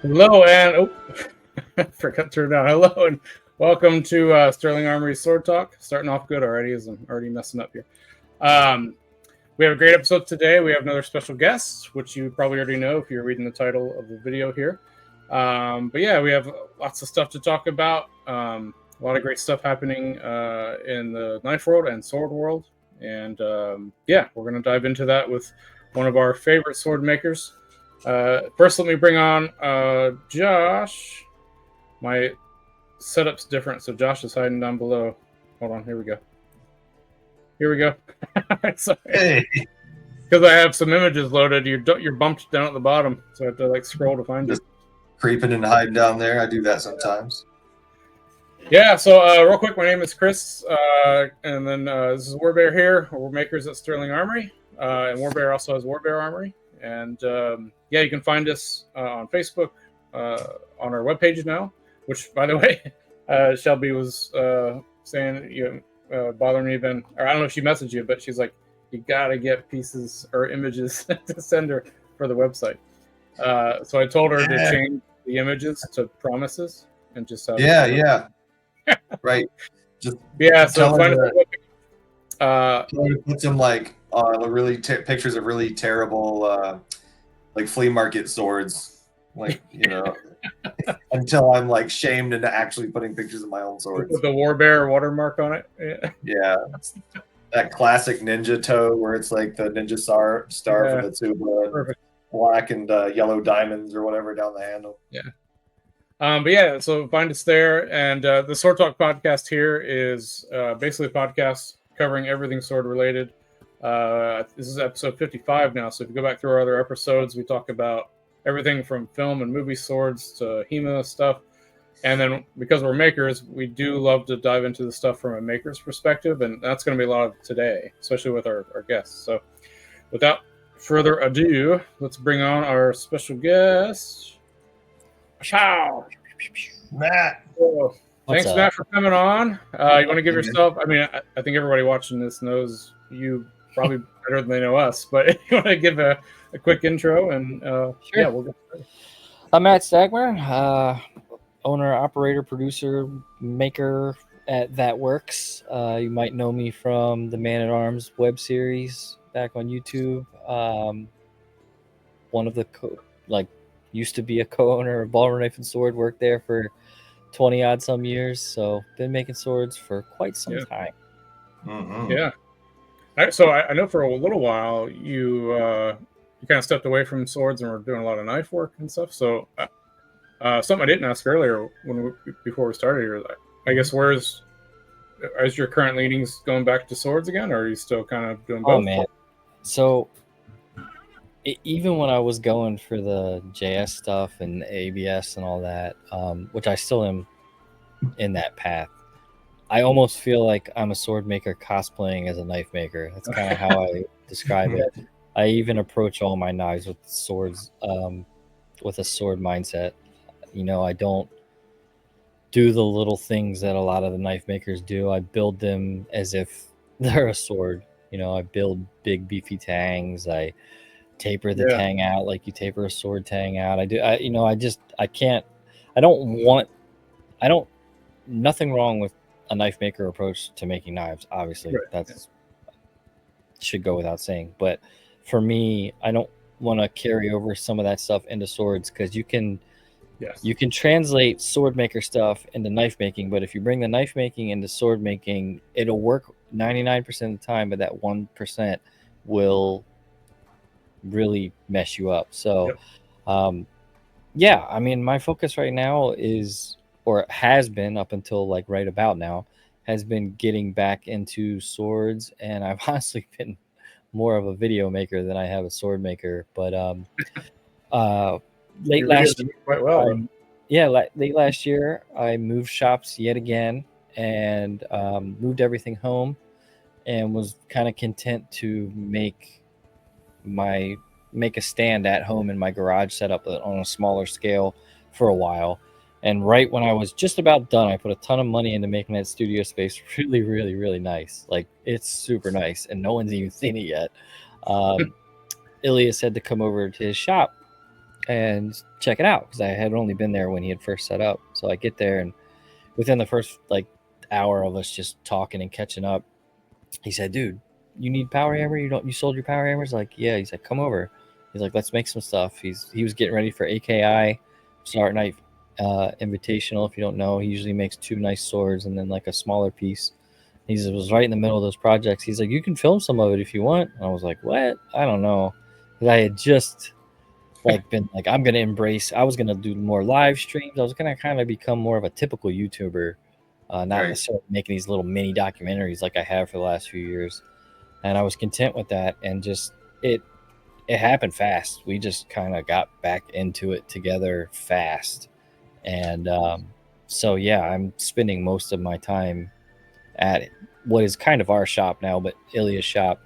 Hello and forgot to turn it down. Hello and welcome to Sterling Armory Sword Talk. Starting off good already, as I'm already messing up here. We have a great episode today. We have another special guest, which you probably already know if you're reading the title of the video here. But yeah, we have lots of stuff to talk about. A lot of great stuff happening in the knife world and sword world. And yeah, we're going to dive into that with one of our favorite sword makers. First, let me bring on Josh. My setup's different, so Josh is hiding down below. Hold on, here we go. Sorry. Hey. Because I have some images loaded, you're bumped down at the bottom, so I have to scroll to find Just creeping and hiding down there. I do that sometimes. Yeah, so real quick, my name is Chris, and then this is Warbear here. We're makers at Sterling Armory, and Warbear also has Warbear Armory. And yeah, you can find us on Facebook, on our webpage now, which, by the way, Shelby was saying, bothering me then, or I don't know if she messaged you, but she's like, you got to get pieces or images to send her for the website. So I told her to change the images to promises and just have right. Just so find put some really pictures of really terrible flea market swords, until I'm shamed into actually putting pictures of my own swords with the Warbear watermark on it. Yeah, that classic ninja toe where it's like the ninja star for the Tsuba, black and yellow diamonds or whatever down the handle. But yeah, so find us there. And the Sword Talk podcast here is basically a podcast covering everything sword related. This is episode 55 now. So if you go back through our other episodes, we talk about everything from film and movie swords to HEMA stuff. And then because we're makers, we do love to dive into the stuff from a maker's perspective. And that's going to be a lot of today, especially with our guests. So without further ado, let's bring on our special guest. Ciao, Matt. Oh, thanks, Matt, for coming on. You want to give yourself? I mean, I think everybody watching this knows you probably better than they know us, but you want to give a quick intro and sure. Yeah, we'll get started. I'm Matt Stagmer, owner, operator, producer, maker at That Works. You might know me from the Man at Arms web series back on YouTube. One of the used to be a co-owner of Ballroom Knife and Sword, worked there for 20 odd some years, so been making swords for quite some time. Mm-hmm. Yeah. So I know for a little while you kind of stepped away from swords and were doing a lot of knife work and stuff. So something I didn't ask earlier before we started here, I guess is your current leanings going back to swords again, or are you still kind of doing both? Oh man, so even when I was going for the JS stuff and ABS and all that, which I still am in that path, I almost feel like I'm a sword maker cosplaying as a knife maker. That's kind of how I describe it. I even approach all my knives with swords, with a sword mindset. I don't do the little things that a lot of the knife makers do. I build them as if they're a sword. I build big beefy tangs. I taper the tang out like you taper a sword tang out. Nothing wrong with a knife maker approach to making knives. Obviously, should go without saying. But for me, I don't want to carry over some of that stuff into swords, because you can translate sword maker stuff into knife making. But if you bring the knife making into sword making, it'll work 99% of the time, but that 1% will really mess you up. So my focus right now is, or has been up until right about now, has been getting back into swords. And I've honestly been more of a video maker than I have a sword maker. But late last year I moved shops yet again and moved everything home, and was kind of content to make a stand at home in my garage setup on a smaller scale for a while. And right when I was just about done, I put a ton of money into making that studio space really, really, really nice. It's super nice, and no one's even seen it yet. Ilias had to come over to his shop and check it out because I had only been there when he had first set up. So I get there, and within the first like hour of us just talking and catching up, he said, "Dude, you need power hammer? You sold your power hammers?" Like, yeah. He's like, "Come over." He's like, "Let's make some stuff." He was getting ready for AKI Start Night Invitational. If you don't know, he usually makes 2 nice swords and then like a smaller piece. He was right in the middle of those projects. He's like, "You can film some of it if you want." And I was like, "What? I don't know," because I had just like been like, I'm gonna embrace. I was gonna do more live streams. I was gonna kind of become more of a typical YouTuber, not necessarily making these little mini documentaries like I have for the last few years. And I was content with that, and just it happened fast. We just kind of got back into it together fast, and so yeah, I'm spending most of my time at what is kind of our shop now, but Ilya's shop,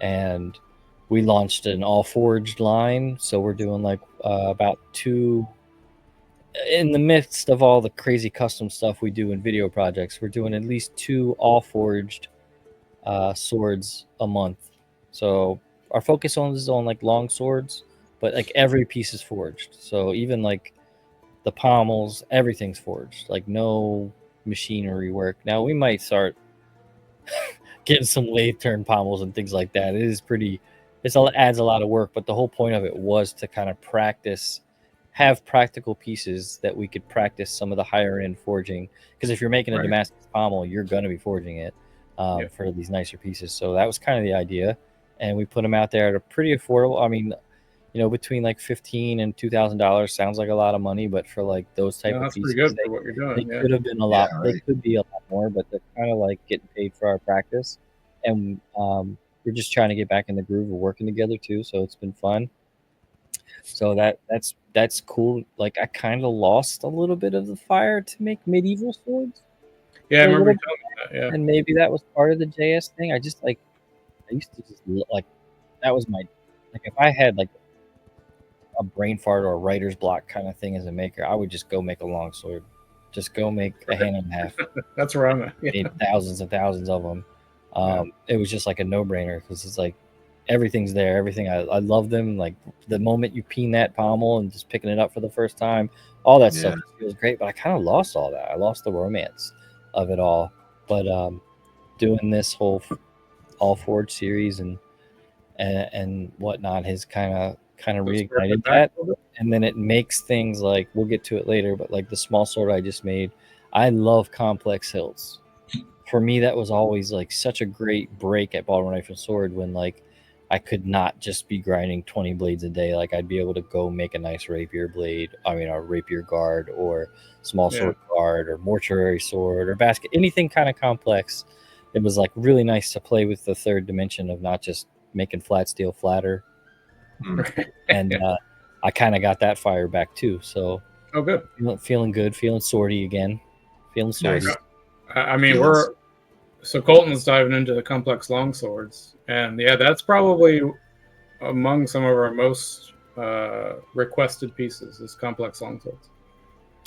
and we launched an all forged line. So we're doing like about 2 in the midst of all the crazy custom stuff we do in video projects. We're doing at least 2 all forged swords a month. So our focus is on like long swords, but like every piece is forged. So even like the pommels, everything's forged. Like no machinery work. Now we might start getting some lathe turn pommels and things like that. It is pretty. It adds a lot of work, but the whole point of it was to kind of practice, have practical pieces that we could practice some of the higher end forging. Because if you're making a Damascus pommel, you're going to be forging it for these nicer pieces. So that was kind of the idea, and we put them out there at a pretty affordable. I mean, you know, between like $15 and $2,000 sounds like a lot of money, but for like those type of pieces, pretty good for what you're doing. They could have been a lot. They could be a lot more, but they're kind of like getting paid for our practice, and we're just trying to get back in the groove of working together too. So it's been fun. So that's cool. Like I kind of lost a little bit of the fire to make medieval swords. Yeah, I remember you telling me that. Yeah, and maybe that was part of the JS thing. I just like I used to just like that was my like if I had like a brain fart or a writer's block kind of thing as a maker, I would just go make a long sword. Just go make a hand and a half. That's where I'm at. Yeah. Made thousands and thousands of them. It was just like a no-brainer because it's like everything's there. Everything I love them. Like the moment you peen that pommel and just picking it up for the first time, all that stuff feels great. But I kind of lost all that. I lost the romance of it all. But doing this whole all forge series and whatnot has kind of reignited that, and then it makes things like we'll get to it later, but like the small sword I just made, I love complex hilts. For me, that was always like such a great break at ball rifle sword when like I could not just be grinding 20 blades a day. Like I'd be able to go make a nice rapier blade, I mean a rapier guard or small sword guard or mortuary sword or basket, anything kind of complex. It was like really nice to play with the third dimension of not just making flat steel flatter. And I kind of got that fire back too. So good. Feeling good, feeling swordy again, feeling swordy. Nice. I mean, so Colton's diving into the complex long swords, and yeah, that's probably among some of our most requested pieces is complex long swords.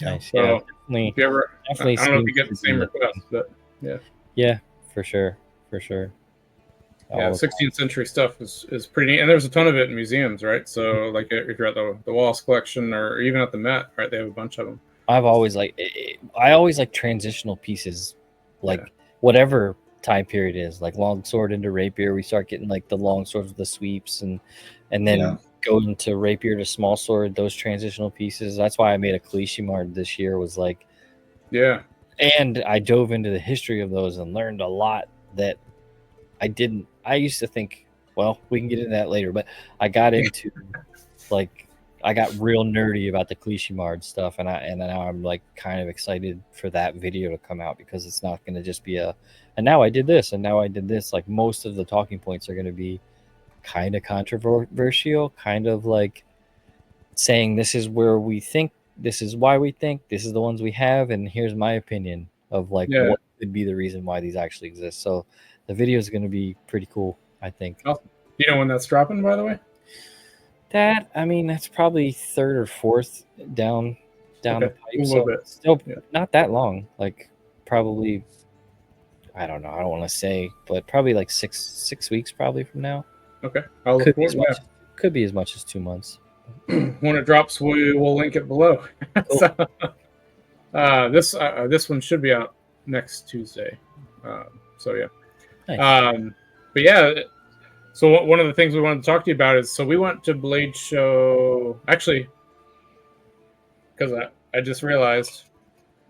Nice. So definitely. If you ever, I don't know if you get the same request, but yeah, for sure. Yeah, 16th century stuff is pretty neat, and there's a ton of it in museums, right? So, like if you're at the Wallace collection or even at the Met, right, they have a bunch of them. I always like transitional pieces, like whatever time period is, like long sword into rapier. We start getting like the long swords with the sweeps, and then go into rapier to small sword. Those transitional pieces. That's why I made a Kalishimard this year. Was like, and I dove into the history of those and learned a lot that I didn't. I used to think, well, we can get into that later, but I got into like I got real nerdy about the Kalishimard stuff, and now I'm like kind of excited for that video to come out because it's not going to just be and now I did this and now I did this. Like most of the talking points are going to be kind of controversial, kind of like saying this is where we think, this is why we think, this is the ones we have, and here's my opinion of like what could be the reason why these actually exist. So the video is going to be pretty cool, I think. Do you know when that's dropping, by the way? I mean, that's probably third or fourth down the pipe. A little bit. Still not that long. Like probably, I don't know. I don't want to say, but probably like six weeks probably from now. Okay. Could be as much as 2 months. When it drops, we will link it below. Cool. This one should be out next Tuesday. So yeah. Nice. But yeah. So one of the things we wanted to talk to you about is we went to Bladeshow actually because I just realized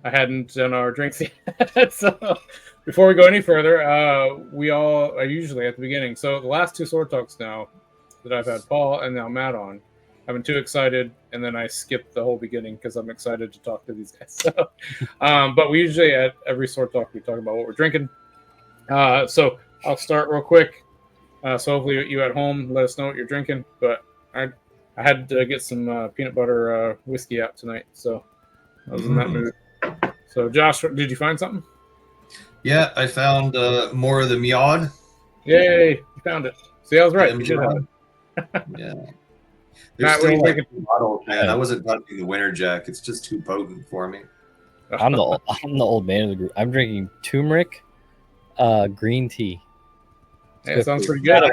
I hadn't done our drinks yet. So before we go any further, we all are usually at the beginning. So the last two Sword Talks now that I've had Paul and now Matt on, I've been too excited, and then I skipped the whole beginning because I'm excited to talk to these guys. So, but we usually at every Sword Talk we talk about what we're drinking. So I'll start real quick. So hopefully you at home let us know what you're drinking. But I had to get some peanut butter whiskey out tonight, so I was in that mood. So Josh, did you find something? Yeah, I found more of the Mead. Yay, you found it. See, I was right. You should have it. Yeah. Matt, what are you drinking? Bottles, man. I wasn't touching the Winter Jack. It's just too potent for me. I'm the old man of the group. I'm drinking turmeric green tea. Yeah, it sounds pretty good.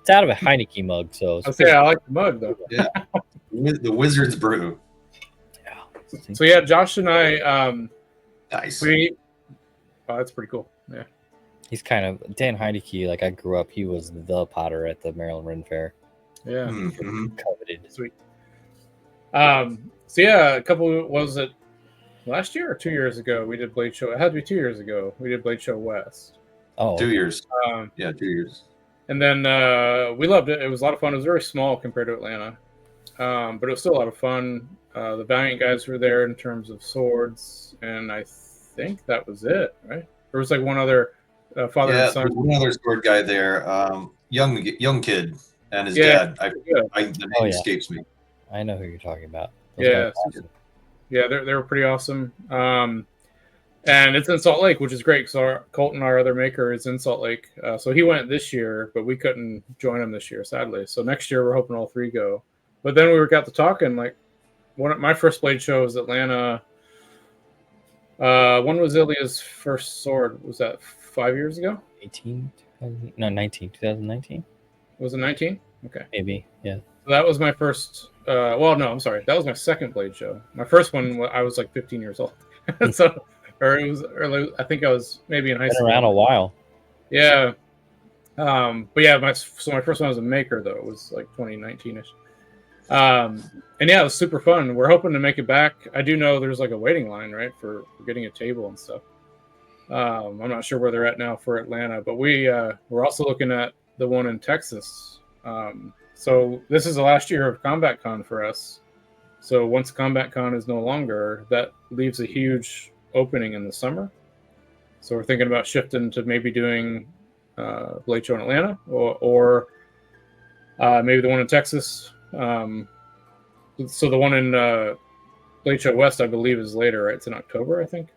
It's out of a Heineken mug, so I like the mug though. Yeah, the Wizard's Brew. Yeah. So yeah, Josh and I, Nice. That's pretty cool. Yeah. He's kind of Dan Heineke. Like I grew up, he was the Potter at the Maryland Ren Fair. Yeah. Mm-hmm. Coveted. Sweet. So yeah, a couple was it last year or 2 years ago? We did Bladeshow. It had to be 2 years ago. We did Bladeshow West. Oh, 2 years. 2 years. And then we loved it. It was a lot of fun. It was very small compared to Atlanta, but it was still a lot of fun. The Valiant guys were there in terms of swords, and I think that was it. Right? There was like one other father and son. One other sword guy there. Young kid and his dad. The name escapes me. I know who you're talking about. Those awesome. Yeah, they were pretty awesome. And it's in Salt Lake, which is great because Colton, our other maker, is in Salt Lake. So he went this year, but we couldn't join him this year, sadly. So next year we're hoping all three go. But then we got to talking. Like my first Blade show was Atlanta. When was Ilya's first sword? Was that 5 years ago? 2019. Was it 19? Okay. Maybe, yeah. So that was my first. Well, no, I'm sorry. That was my second Blade show. My first one, I was like 15 years old. So. Or it was early. I think I was maybe in high school. Been around a while. Yeah. But yeah, my first one was a maker though. It was like 2019ish. And yeah, it was super fun. We're hoping to make it back. I do know there's like a waiting line, right, for getting a table and stuff. I'm not sure where they're at now for Atlanta, but we're also looking at the one in Texas. So this is the last year of Combat Con for us. So once Combat Con is no longer, that leaves a huge opening in the summer, so we're thinking about shifting to maybe doing Blade Show in Atlanta or maybe the one in Texas. So the one in Blade Show West, I believe, is later, right? It's in October, I think.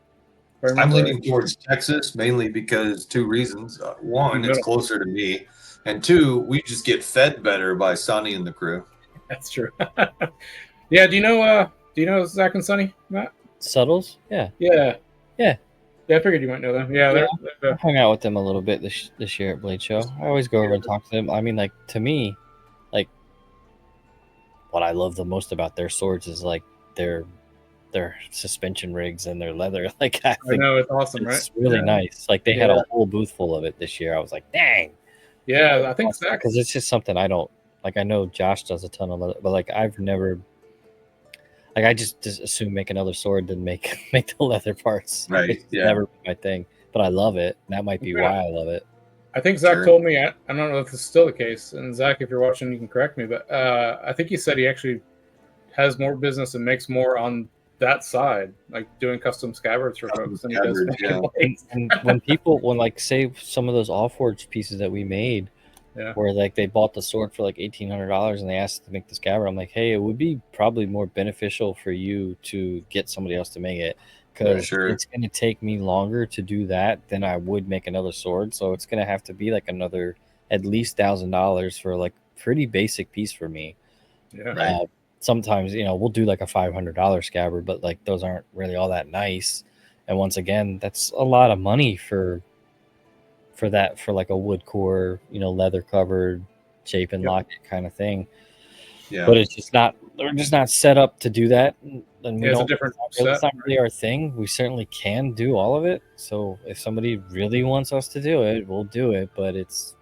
I'm leaning towards Texas mainly because two reasons. One, it's closer to me, and two, we just get fed better by Sonny and the crew. That's true. Yeah, do you know Zach and Sonny, Matt? Subtles? Yeah. I figured you might know them. Yeah, I hung out with them a little bit this year at Blade Show. I always go over and talk to them. I mean, like, to me, like, what I love the most about their swords is like their suspension rigs and their leather. Like, I know it's awesome, right? It's really nice. Like, they had a whole booth full of it this year. I was like, dang. Yeah, I think Zach, because it's just something I don't like. I know Josh does a ton of leather, but like I've never. Like I just assume make another sword than make the leather parts. Right. It's never been my thing, but I love it. That might be why I love it. I think Zach told me. I don't know if this is still the case. And Zach, if you're watching, you can correct me. But I think he said he actually has more business and makes more on that side, like doing custom scabbards for folks. Than he does. And when like say some of those Allforge pieces that we made. Yeah. Where like they bought the sword for like $1,800 and they asked to make the scabbard. I'm like, hey, it would be probably more beneficial for you to get somebody else to make it because it's going to take me longer to do that than I would make another sword. So it's going to have to be like another at least $1,000 for like pretty basic piece for me. Yeah. Sometimes we'll do like a $500 scabbard, but like those aren't really all that nice. And once again, that's a lot of money for like a wood core, leather covered shape and locket kind of thing. Yeah. But it's just not. We're just not set up to do that, and we It's a don't. different It's set. not really our thing. We certainly can do all of it. So if somebody really wants us to do it, we'll do it. But it's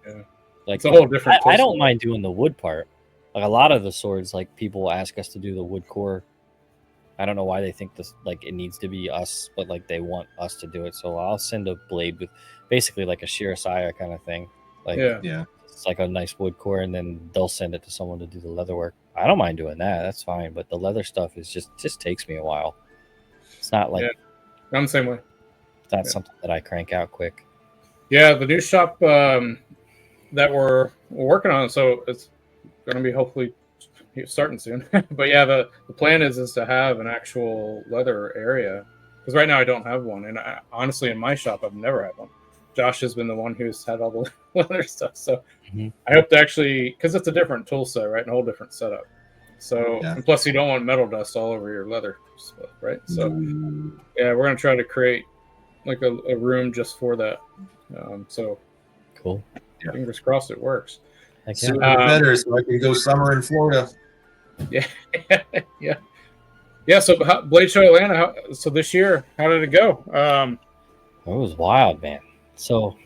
like It's a whole different. I don't mind doing the wood part. Like a lot of the swords, like people ask us to do the wood core. I don't know why they think this like it needs to be us, but like they want us to do it. So I'll send a blade with basically like a Shirasaya kind of thing. Like Yeah. it's like a nice wood core, and then they'll send it to someone to do the leather work. I don't mind doing that. That's fine. But the leather stuff is just takes me a while. It's not like I'm the same way. It's not something that I crank out quick. Yeah, the new shop that we're working on, so it's going to be hopefully starting soon. But yeah, the plan is to have an actual leather area, because right now I don't have one, and honestly, in my shop, I've never had one. Josh has been the one who's had all the leather stuff, so I hope to actually, because it's a different tool set, right, and a whole different setup. So, and plus, you don't want metal dust all over your leather stuff, right? So, yeah, we're gonna try to create like a room just for that. So, cool. Fingers crossed it works. Sooner the better, so I can go summer in Florida. Yeah. So Bladeshow Atlanta. So this year, how did it go? It was wild, man. So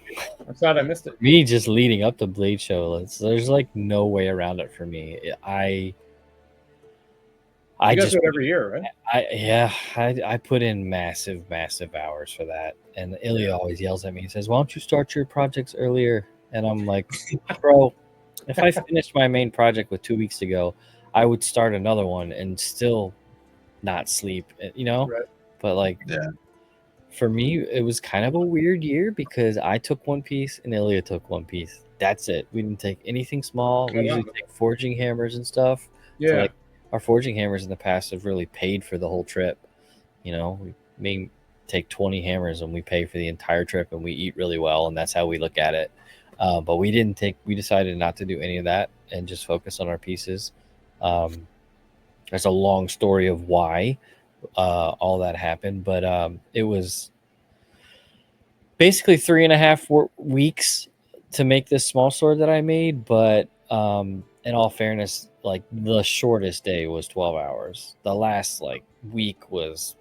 I'm sad I missed it. Me just leading up to Bladeshow, there's like no way around it for me. I just do it every year, right? I put in massive hours for that, and Ilya always yells at me and says, "Why don't you start your projects earlier?" And I'm like, "Bro, if I finished my main project with 2 weeks to go, I would start another one and still not sleep, you know." Right. But like, for me, it was kind of a weird year because I took one piece and Ilya took one piece. That's it. We didn't take anything small. We usually take forging hammers and stuff. Yeah. So like our forging hammers in the past have really paid for the whole trip. You know, we may take 20 hammers and we pay for the entire trip, and we eat really well, and that's how we look at it. But we decided not to do any of that and just focus on our pieces. There's a long story of why all that happened, but it was basically 3.5 weeks to make this small sword that I made. But in all fairness, like the shortest day was 12 hours. The last like week was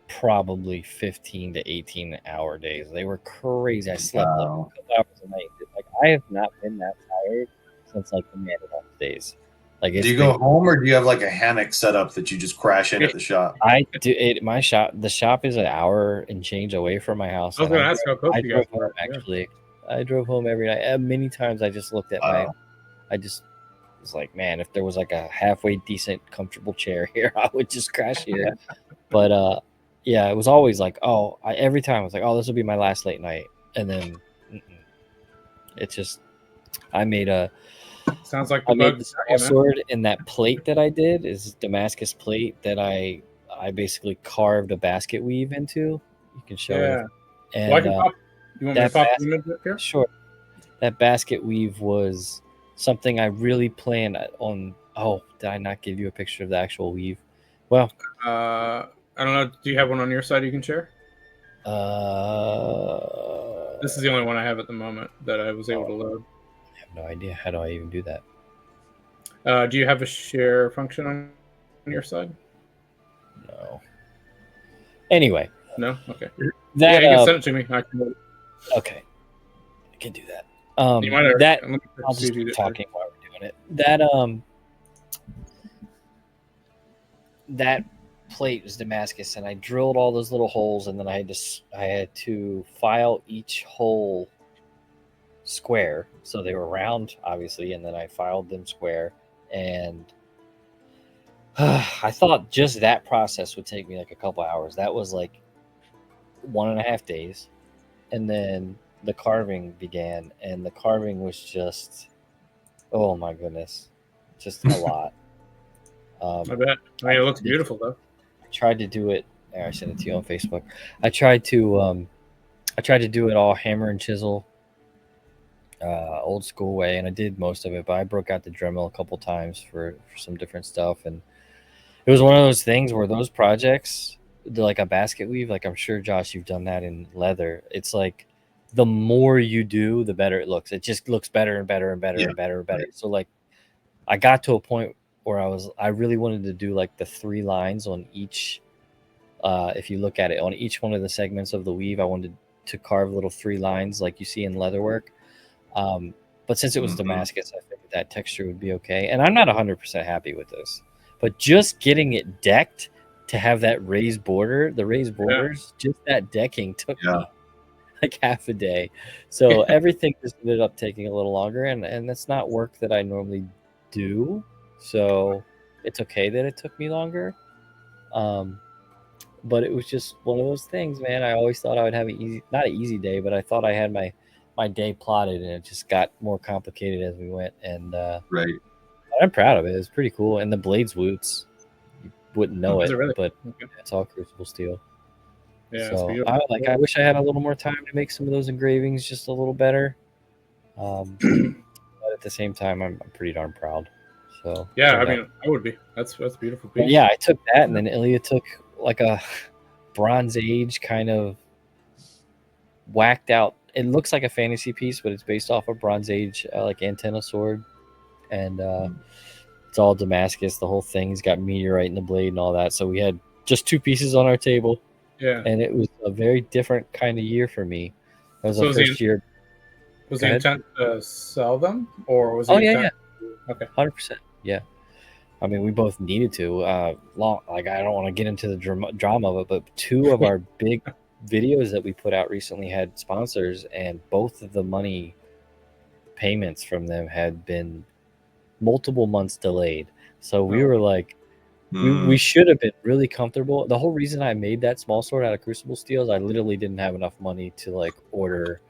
probably 15 to 18 hour days. They were crazy. I slept like a couple hours a night. Like I have not been that tired since like the Mandalorian days. Like, do you go home, or do you have like a hammock set up that you just crash in at the shop? I do it. My shop, the shop is an hour and change away from my house. I was going to ask how close you guys were. Actually, I drove home every night. Many times I just looked at I just was like, man, if there was like a halfway decent, comfortable chair here, I would just crash here. But yeah, it was always like, every time I was like, this will be my last late night, and then it just, I made a. Sounds like I made the sword, and that plate that I did is Damascus plate that I basically carved a basket weave into. You can show it. And I can pop. You want me to pop the image up here? Sure. That basket weave was something I really planned on. Oh, did I not give you a picture of the actual weave? Well, I don't know. Do you have one on your side you can share? This is the only one I have at the moment that I was able to load. I have no idea. How do I even do that? Do you have a share function on your side? No. Anyway. No? Okay. You can send it to me. I can. Okay. I can do that. I'll just keep talking while we're doing it. That plate was Damascus, and I drilled all those little holes, and then I had to file each hole square, so they were round, obviously, and then I filed them square, and I thought just that process would take me like a couple hours. That was like 1.5 days, and then the carving began, and the carving was just, oh my goodness, just a lot. I bet. I mean, it looks beautiful though. I tried to do it. I sent it to you on Facebook. I tried to do it all hammer and chisel, old school way, and I did most of it. But I broke out the Dremel a couple times for some different stuff, and it was one of those things where those projects, like a basket weave, like I'm sure Josh, you've done that in leather. It's like the more you do, the better it looks. It just looks better and better and better and better and better. So like, I got to a point where I really wanted to do like the 3 lines on each. If you look at it on each one of the segments of the weave, I wanted to carve little 3 lines like you see in leatherwork. But since it was Damascus, I figured that texture would be okay. And I'm not 100% happy with this, but just getting it decked to have that raised border, the raised borders, just that decking took me like half a day. So everything just ended up taking a little longer, and that's not work that I normally do. So it's okay that it took me longer. But it was just one of those things, man. I always thought I would have not an easy day, but I thought I had my day plotted, and it just got more complicated as we went. And right, I'm proud of it. It's pretty cool. And the blades woots, you wouldn't know it, really? but it's all crucible steel. Yeah, so I wish I had a little more time to make some of those engravings just a little better. But at the same time, I'm pretty darn proud. So yeah, I mean, I would be. That's a beautiful piece. But yeah, I took that, and then Ilya took like a Bronze Age kind of whacked out. It looks like a fantasy piece, but it's based off a Bronze Age like antenna sword, and it's all Damascus. The whole thing's got meteorite in the blade and all that. So we had just 2 pieces on our table. Yeah, and it was a very different kind of year for me. It was the first year. Was the intent to sell them, or was it? Yeah. Okay, 100%. Yeah. I mean, we both needed to. I don't want to get into the drama of it, but 2 of our big videos that we put out recently had sponsors, and both of the money payments from them had been multiple months delayed. So we were like, we should have been really comfortable. The whole reason I made that small sword out of crucible steel is I literally didn't have enough money to like order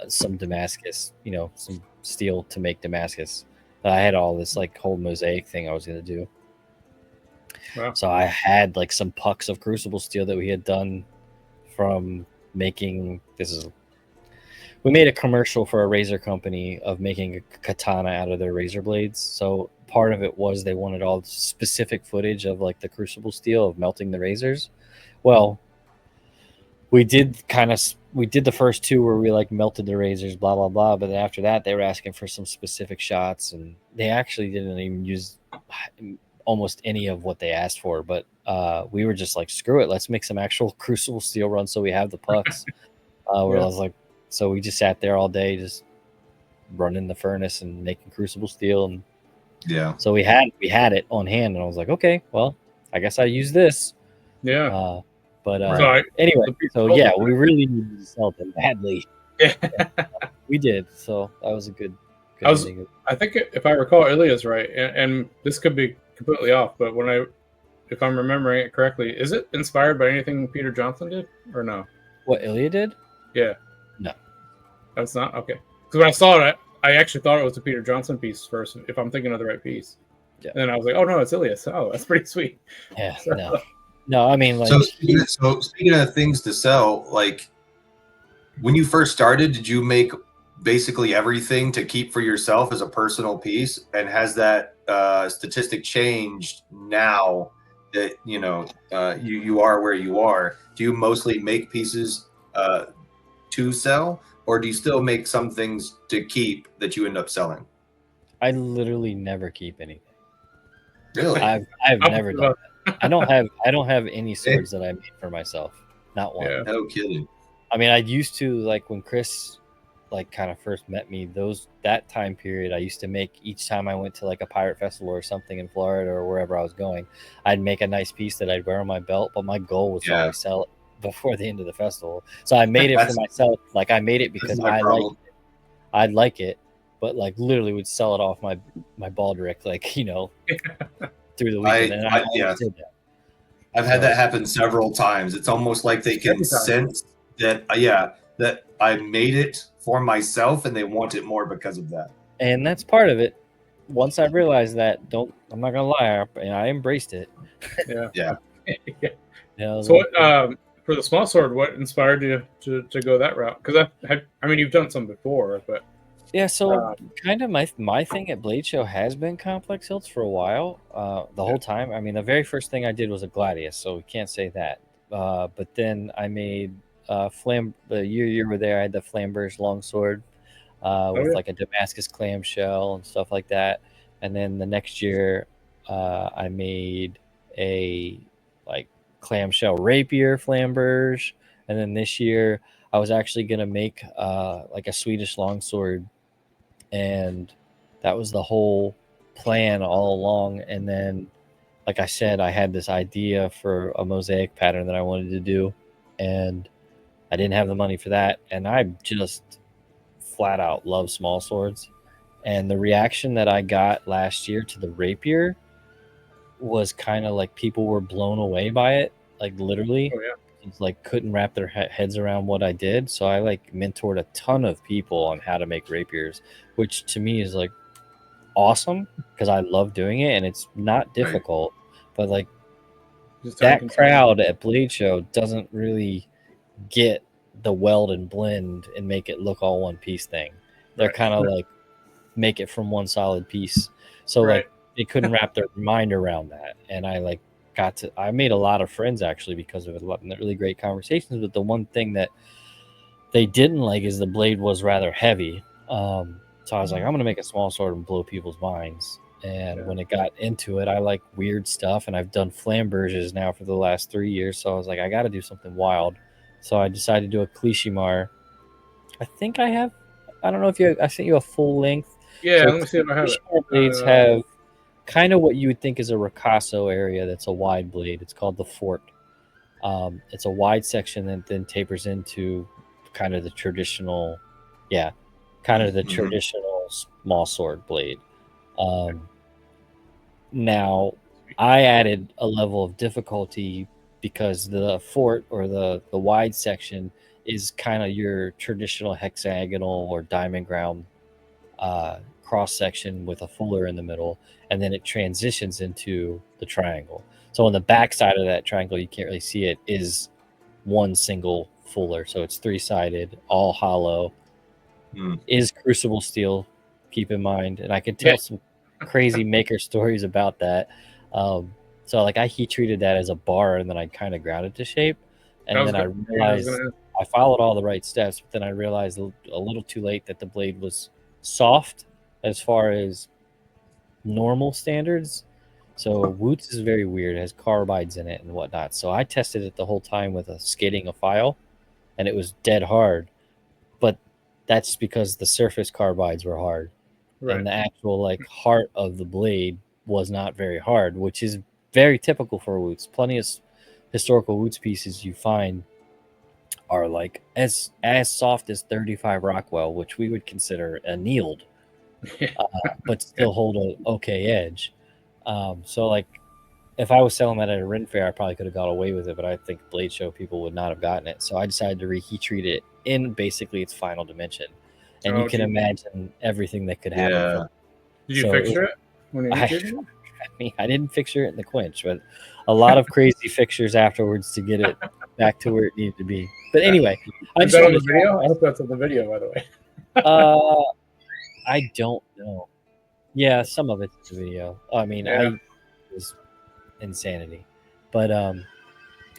some Damascus, some steel to make Damascus. I had all this like whole mosaic thing I was going to do. Wow. So I had like some pucks of crucible steel that we had done from making we made a commercial for a razor company of making a katana out of their razor blades. So part of it was they wanted all specific footage of like the crucible steel of melting the razors. Well, we did the first 2 where we like melted the razors, blah, blah, blah. But then after that, they were asking for some specific shots, and they actually didn't even use almost any of what they asked for. But we were just like, screw it. Let's make some actual crucible steel runs so we have the pucks. Where I was like, so we just sat there all day, just running the furnace and making crucible steel. And so we had it on hand, and I was like, okay, well, I guess I use this. Yeah. Anyway, so yeah, we really needed to sell them badly. Yeah. We did. So that was a good ending. I think if I recall, Ilya's right, and this could be completely off, but if I'm remembering it correctly, is it inspired by anything Peter Johnson did or no? What Ilya did? Yeah. No. That's not? Okay. Because when I saw it, I actually thought it was a Peter Johnson piece first, if I'm thinking of the right piece. Yeah. And then I was like, oh, no, it's Ilya. Oh, that's pretty sweet. Yeah, No, I mean, like... So speaking of things to sell, like, when you first started, did you make basically everything to keep for yourself as a personal piece? And has that statistic changed now that, you are where you are? Do you mostly make pieces to sell, or do you still make some things to keep that you end up selling? I literally never keep anything. Really? I've never done that. I don't have any swords that I made for myself. Not one. Yeah. No kidding. I mean, I used to, like, when Chris like kind of first met me, that time period, I used to make, each time I went to like a pirate festival or something in Florida or wherever I was going, I'd make a nice piece that I'd wear on my belt, but my goal was to always sell it before the end of the festival. So I made it for myself. Like, I made it because I like it, but like literally would sell it off my baldric, like, through the weekend. I've had that happen several times. It's almost like they can sense that that I made it for myself, and they want it more because of that. And that's part of it. Once I realized that, I'm not gonna lie, I embraced it. Yeah. So for the small sword, what inspired you to go that route? Because I mean, you've done some before, but so kind of my thing at Bladeshow has been complex hilts for a while. The whole time. I mean, the very first thing I did was a gladius, so we can't say that. But then I made the year you were there, I had the Flamberge longsword with like a Damascus clamshell and stuff like that. And then the next year I made a like clamshell rapier flamberge, and then this year I was actually gonna make like a Swedish longsword, and that was the whole plan all along. And then, like I said, I had this idea for a mosaic pattern that I wanted to do, and I didn't have the money for that, and I just flat out love small swords. And the reaction that I got last year to the rapier was kind of like people were blown away by it, like literally. Oh yeah. It's like couldn't wrap their heads around what I did. So I like mentored a ton of people on how to make rapiers, which to me is like awesome because I love doing it and it's not difficult. But like Just that time-consuming. crowd at Bladeshow doesn't really get the weld and blend and make it look all one piece thing. They're Right. kind of like make it from one solid piece. So Right. like they couldn't wrap their mind around that. And I like I made a lot of friends actually because of it, a lot of really great conversations. But the one thing that they didn't like is the blade was rather heavy. So I was like, I'm gonna make a small sword and blow people's minds. And Yeah. when it got into it, I like weird stuff, and I've done flamberges now for the last 3 years. So I was like, I got to do something wild. So I decided to do a Klishimar. I think I have. I don't know if I sent you a full length. Yeah, So let me see if I have it. Klishimar blades have kind of what you would think is a ricasso area. That's a wide blade. It's called the Fort. It's a wide section that then tapers into kind of the traditional, kind of the traditional small sword blade. Now, I added a level of difficulty because the fort or the wide section is kind of your traditional hexagonal or diamond ground cross section with a fuller in the middle, and then it transitions into the triangle. So on the back side of that triangle, you can't really see it, is one single fuller. So it's 3-sided, all hollow. Is crucible steel, keep in mind. And I could tell some crazy maker stories about that. So like I heat treated that as a bar, and then I kind of ground it to shape. And then I realized I followed all the right steps, but then I realized a little too late that the blade was soft as far as normal standards. So Woots is very weird. It has carbides in it and whatnot. So I tested it the whole time with a skidding a file, and it was dead hard. But that's because the surface carbides were hard. Right. And the actual like heart of the blade was not very hard, which is very typical for Woots. Plenty of historical Woots pieces you find are like as soft as 35 Rockwell, which we would consider annealed, but still hold an okay edge. So like if I was selling that at a Ren Fair, I probably could have got away with it, but I think Bladeshow people would not have gotten it. So I decided to reheat treat it in basically its final dimension. And you can imagine everything that could happen. Yeah. Did you fixture it? I mean, I didn't fixture it in the quench, but a lot of crazy fixtures afterwards to get it back to where it needed to be. But anyway, I just on the video. I hope that's on the video, by the way. I don't know. Yeah, some of it's the video. I mean, it was insanity, but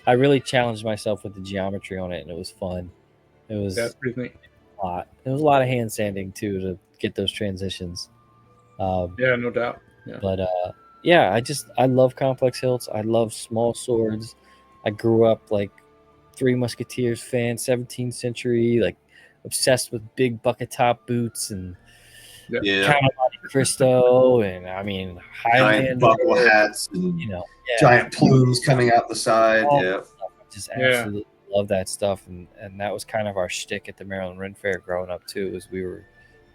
I really challenged myself with the geometry on it, and it was fun. It was that's pretty neat. A lot. There was a lot of hand sanding too to get those transitions. Yeah, no doubt. Yeah. But I love complex hilts. I love small swords. I grew up like Three Musketeers fan, 17th century, like obsessed with big bucket top boots and Count of Monte Cristo, and I mean giant buckle hats, and giant plumes coming out the side. I just absolutely love that stuff, and that was kind of our shtick at the Maryland Ren Fair growing up too. Was we were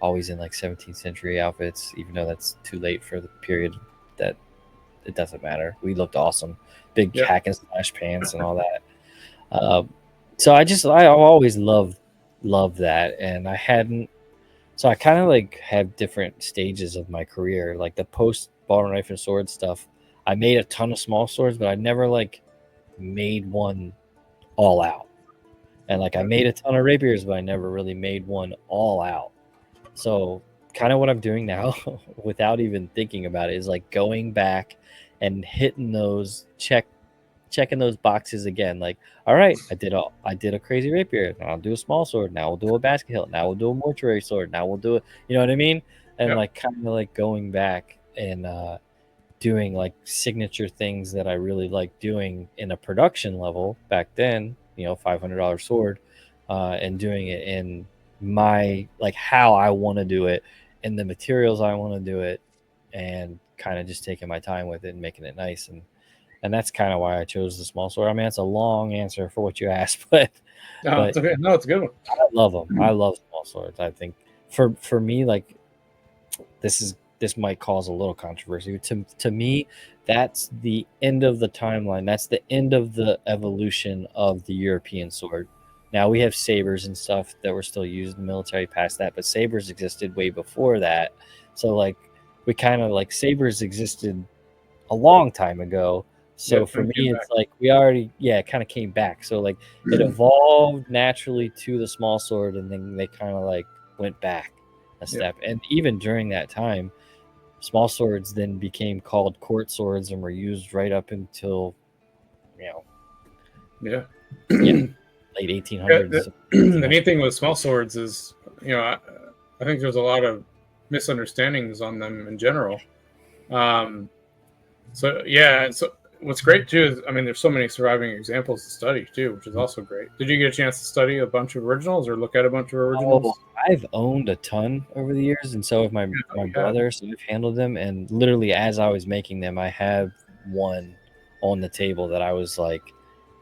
always in like 17th century outfits, even though that's too late for the period. That it doesn't matter. We looked awesome, big hack and slash pants and all that. So I always loved that, and I hadn't. So I kind of like have different stages of my career, like the post ball and knife and sword stuff. I made a ton of small swords, but I never like made one all out. And like I made a ton of rapiers, but I never really made one all out. So kind of what I'm doing now without even thinking about it is like going back and hitting those checking those boxes again. Like, all right, I did a crazy rapier. Now I'll do a small sword. Now we'll do a basket hilt. Now we'll do a mortuary sword. Now we'll do it. You know what I mean? And like kind of like going back and doing like signature things that I really like doing in a production level back then, $500 sword, and doing it in my, like, how I want to do it and the materials I want to do it, and kind of just taking my time with it and making it nice. And that's kind of why I chose the small sword. I mean, it's a long answer for what you asked, but It's okay. No, it's a good one. I love them. I love small swords. I think for me, like, this might cause a little controversy. To me, that's the end of the timeline. That's the end of the evolution of the European sword. Now we have sabers and stuff that were still used in the military past that, but sabers existed way before that. So like we kind of like sabers existed a long time ago. So for me, it's like we already, it kind of came back. So like it evolved naturally to the small sword, and then they kind of like went back a step. And even during that time, small swords then became called court swords and were used right up until, late 1800s. The neat thing with small swords is, I think there's a lot of misunderstandings on them in general. So what's great too is, I mean, there's so many surviving examples to study too, which is also great. Did you get a chance to study a bunch of originals or look at a bunch of originals? Oh, I've owned a ton over the years, and so have my brother. So I've handled them, and literally as I was making them, I have one on the table that I was like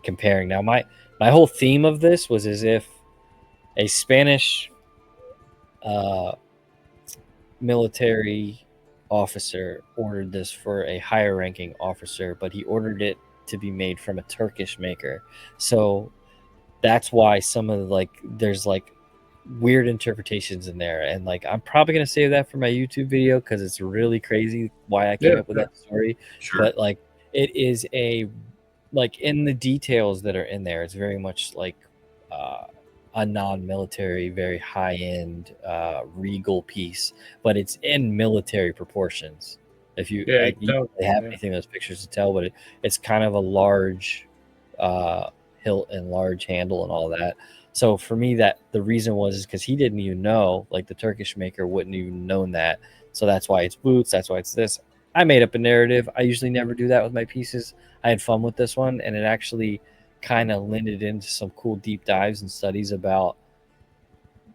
comparing. Now my whole theme of this was as if a Spanish military officer ordered this for a higher ranking officer, but he ordered it to be made from a Turkish maker. So that's why some of there's like weird interpretations in there, and like I'm probably gonna save that for my YouTube video because it's really crazy why I came up with that story. Sure. But like it is like in the details that are in there, it's very much like a non-military, very high-end regal piece, but it's in military proportions. If you you don't really have anything in those pictures to tell, but it's kind of a large hilt and large handle and all that. So for me, that the reason was because he didn't even know, like the Turkish maker wouldn't even known that. So that's why it's boots. That's why it's this. I made up a narrative. I usually never do that with my pieces. I had fun with this one, and it actually kind of lended into some cool deep dives and studies about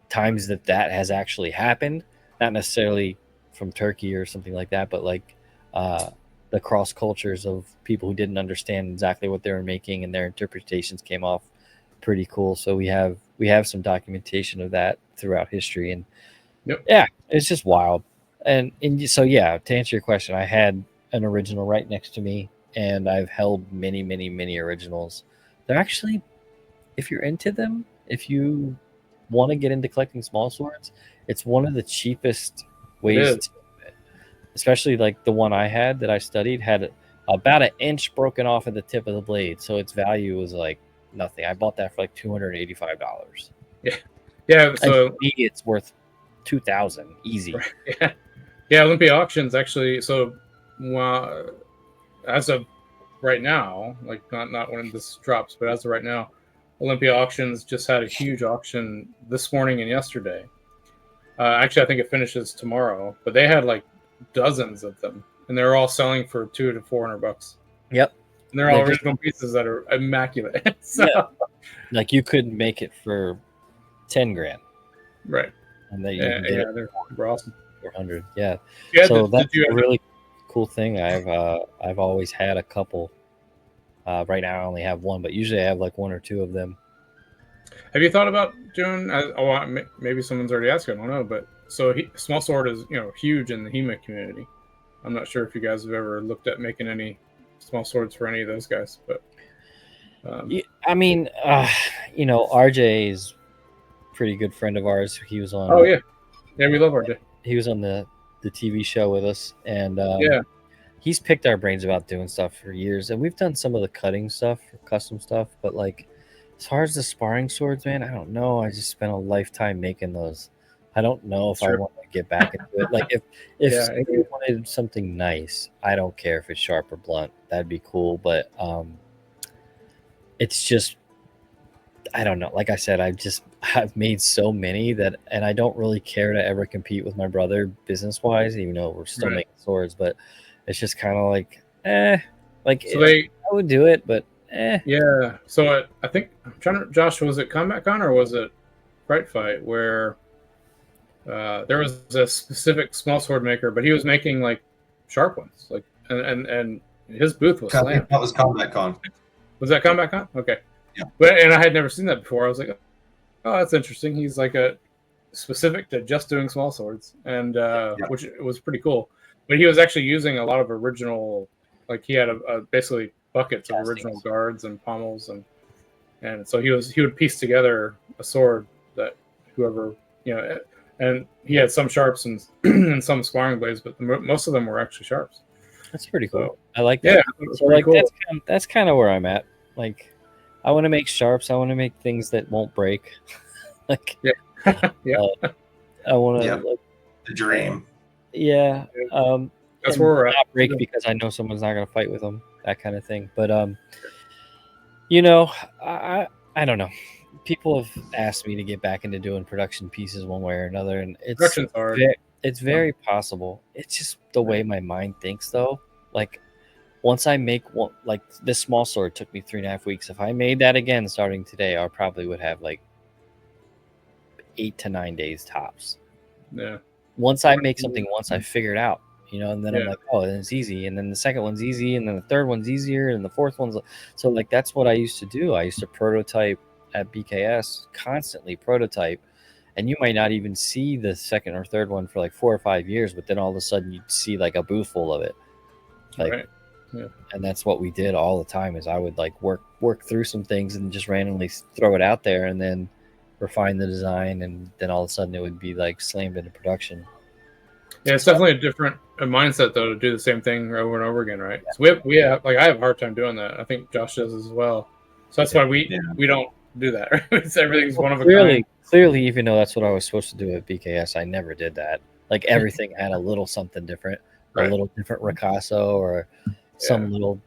times that has actually happened. Not necessarily from Turkey or something like that, but like the cross cultures of people who didn't understand exactly what they were making, and their interpretations came off pretty cool. So we have some documentation of that throughout history, and it's just wild. And so to answer your question, I had an original right next to me, and I've held many originals. They're actually, if you're into them, if you want to get into collecting small swords, it's one of the cheapest ways to do it. Especially like the one I had that I studied had about an inch broken off at the tip of the blade, so its value was like nothing. I bought that for like $285. Yeah. So and me, it's worth $2,000 easy. Yeah. Olympia auctions actually. So, as of right now, like not when this drops, but as of right now, Olympia auctions just had a huge auction this morning and yesterday. Actually, I think it finishes tomorrow, but they had like dozens of them, and they're all selling for $200 to $400. Yep. And they're all original pieces that are immaculate. So, like you couldn't make it for $10,000, right? And they they're awesome. 400, So that's a really cool thing. I've always had a couple. Right now I only have one, but usually I have like one or two of them. Have you thought about doing? Maybe someone's already asked you. I don't know, but so small sword is huge in the HEMA community. I'm not sure if you guys have ever looked at making any small swords for any of those guys, but I mean, RJ is a pretty good friend of ours. He was on. Oh yeah, we love RJ. He was on the TV show with us, and he's picked our brains about doing stuff for years, and we've done some of the cutting stuff, custom stuff, but like as far as the sparring swords, man, I don't know. I just spent a lifetime making those. I don't know if I want to get back into it. Like if you wanted something nice, I don't care if it's sharp or blunt. That'd be cool, but it's just I don't know. Like I said, I've made so many that, and I don't really care to ever compete with my brother business wise, even though we're still making swords. But it's just kind of like, like So I would do it, but Yeah. So I think I'm trying to. Josh, was it Combat Con or was it Fright Fight where there was a specific small sword maker, but he was making like sharp ones, like and his booth was slammed. That was Combat Con. Was that Combat Con? Okay. Yeah. And I had never seen that before. I was like, oh, that's interesting. He's like a specific to just doing small swords, and which was pretty cool. But he was actually using a lot of original, like he had basically buckets of original guards and pommels, and so he would piece together a sword that whoever, and he had some sharps and and some sparring blades, but most of them were actually sharps. That's pretty cool. So, I like that. Yeah, so like cool. that's kind of where I'm at. Like, I want to make sharps. I want to make things that won't break. Like, yeah. I want to. Yeah. Like, the dream. Yeah. That's where we're at. Not break because I know someone's not going to fight with them. That kind of thing. But I don't know. People have asked me to get back into doing production pieces one way or another, and Production's hard. It's very possible. It's just the way my mind thinks, though. Like, once I make one, like this small sword took me 3.5 weeks. If I made that again starting today, I probably would have like 8 to 9 days tops. Yeah. Once I make something once, I figure it out, and then I'm like, oh, then it's easy. And then the second one's easy. And then the third one's easier. And the fourth one's so like, that's what I used to do. I used to prototype at BKS, constantly prototype. And you might not even see the second or third one for like 4 or 5 years, but then all of a sudden you'd see like a booth full of it. Like, right. Yeah. And that's what we did all the time is I would like work through some things and just randomly throw it out there and then refine the design. And then all of a sudden it would be like slammed into production. Yeah, it's definitely a different mindset though to do the same thing over and over again, right? So we have like I have a hard time doing that. I think Josh does as well. So that's why we don't do that. Right? It's everything's one of a kind. Clearly, even though that's what I was supposed to do at BKS, I never did that. Like everything had a little something different, a little different ricasso or some little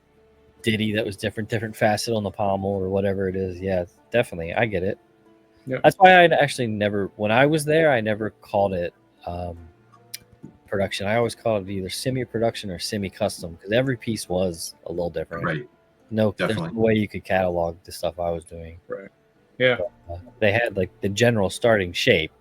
ditty that was different facet on the pommel or whatever it is. Yeah, definitely, I get it. Yep. That's why I'd actually never, when I was there, I never called it production. I always called it either semi-production or semi-custom because every piece was a little different. Right. No, there's no way you could catalog the stuff I was doing. Right. Yeah. But, they had like the general starting shape,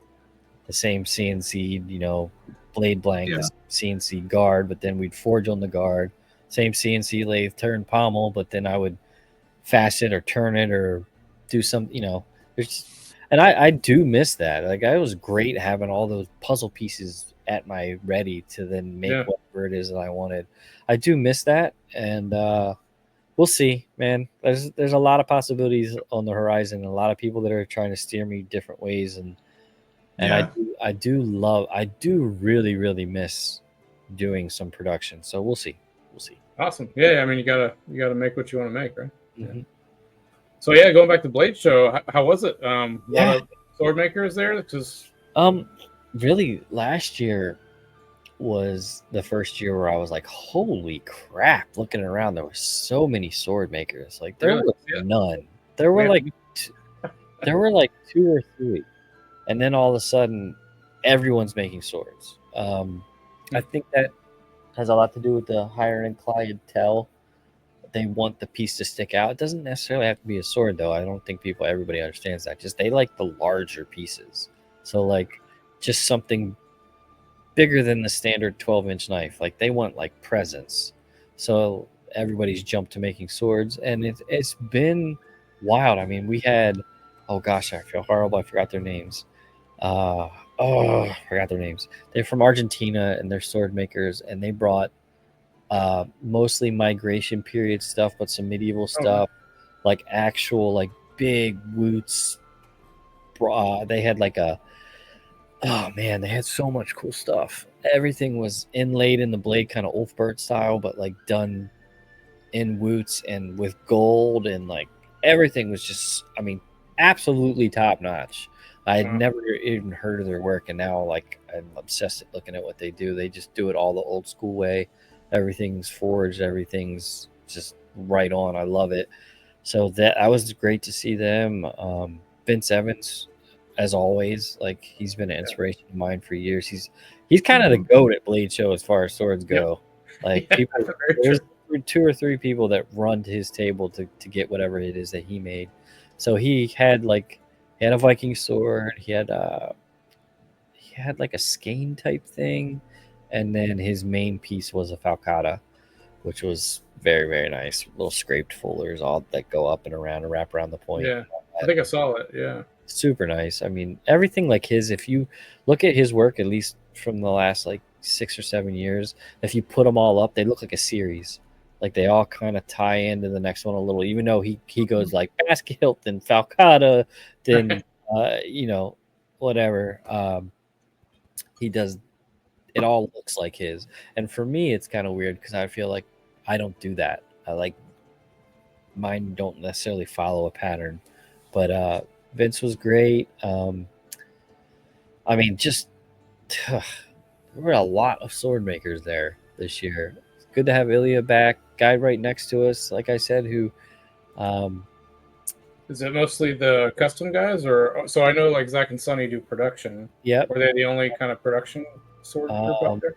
the same CNC, blade blank, the CNC guard, but then we'd forge on the guard, same CNC lathe turn pommel, but then I would facet or turn it or do some, and I do miss that. Like it was great having all those puzzle pieces at my ready to then make whatever it is that I wanted. I do miss that, and we'll see, man. There's a lot of possibilities on the horizon, a lot of people that are trying to steer me different ways, and I do really, really miss doing some production. So we'll see. Awesome. Yeah, I mean you gotta make what you want to make, right? Mm-hmm. So going back to Bladeshow, how was it? A lot of sword makers there, because really last year was the first year where I was like, holy crap, looking around, there were so many sword makers. Like there was none. There were like two or three. And then all of a sudden everyone's making swords. I think that has a lot to do with the higher end clientele. They want the piece to stick out. It doesn't necessarily have to be a sword though. I don't think everybody understands that. Just they like the larger pieces. So like just something bigger than the standard 12-inch knife. Like they want like presence. So everybody's jumped to making swords, and it's been wild. I mean, we had, oh gosh, I feel horrible. I forgot their names. I forgot their names. They're from Argentina and they're sword makers, and they brought mostly migration period stuff, but some medieval stuff, like actual like big woots. They had like they had so much cool stuff. Everything was inlaid in the blade, kind of Ulfbert style, but like done in woots and with gold, and like everything was just, I mean, absolutely top notch. I had never even heard of their work, and now like I'm obsessed at looking at what they do. They just do it all the old school way. Everything's forged, everything's just right on. I love it. So that was great to see them. Vince Evans, as always, like he's been an inspiration of mine for years. He's kind of the goat at Bladeshow as far as swords go. Like people, there's 2 or 3 people that run to his table to get whatever it is that he made. So he had a Viking sword. He had like a skein type thing, and then his main piece was a falcata, which was very, very nice. Little scraped fullers all that go up and around and wrap around the point. Yeah, I think I saw it. Yeah, super nice. I mean, everything like his. If you look at his work, at least from the last like 6 or 7 years, if you put them all up, they look like a series. Like they all kind of tie into the next one a little. Even though he goes like basket hilt, then falcata, then whatever. He does. It all looks like his. And for me, it's kind of weird because I feel like I don't do that. I like mine don't necessarily follow a pattern. But Vince was great. I mean, just there were a lot of sword makers there this year. It's good to have Ilya back. Guy right next to us, like I said, who is it mostly the custom guys, or so I know like Zach and Sonny do production? Yep. Were they the only kind of production sword group out there?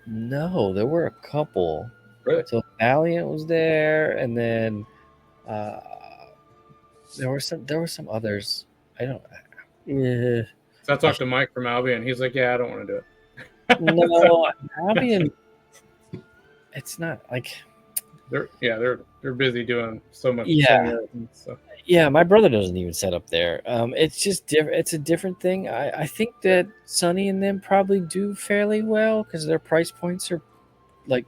No, there were a couple. Really? So Valiant was there, and then there were some others. I don't. So I talked to Mike from Albion. He's like, "Yeah, I don't want to do it." No, Albion. It's not like they're busy doing so much. Yeah. So. Yeah, my brother doesn't even set up there. It's just different. It's a different thing. I think that Sonny and them probably do fairly well because their price points are like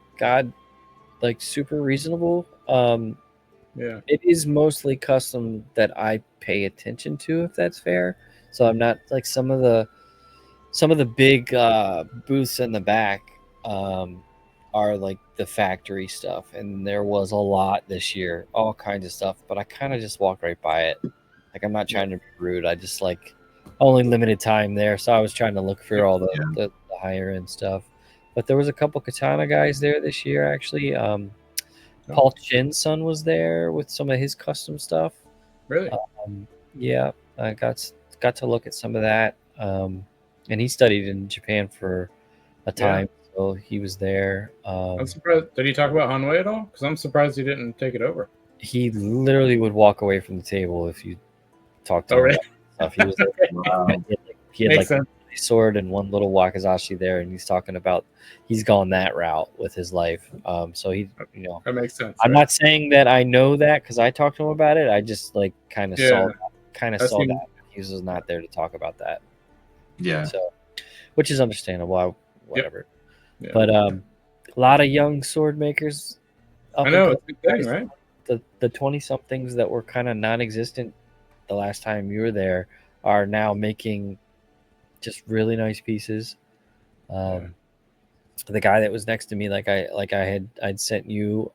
super reasonable. Yeah, it is mostly custom that I pay attention to, if that's fair. So I'm not like some of the big booths in the back are like the factory stuff, and there was a lot this year, all kinds of stuff, but I kind of just walked right by it. Like I'm not trying to be rude, I just like only limited time there, so I was trying to look for all the higher end stuff. But there was a couple katana guys there this year actually. Paul Chin's son was there with some of his custom stuff. Really? Yeah, I got to look at some of that, and he studied in Japan for a time. So he was there. I'm surprised. Did he talk about Hanwei at all? Because I'm surprised he didn't take it over. He literally would walk away from the table if you talked to him about stuff. He was he had like a sword and one little wakizashi there, and he's talking about he's gone that route with his life. So he, that makes sense. I'm not saying that I know that because I talked to him about it. I just like kind of saw that he was not there to talk about that. Yeah. So, which is understandable. Whatever. Yeah. But a lot of young sword makers. I know it's a good thing, right? The 20-somethings that were kind of non-existent the last time you were there are now making just really nice pieces. The guy that was next to me, I'd sent you,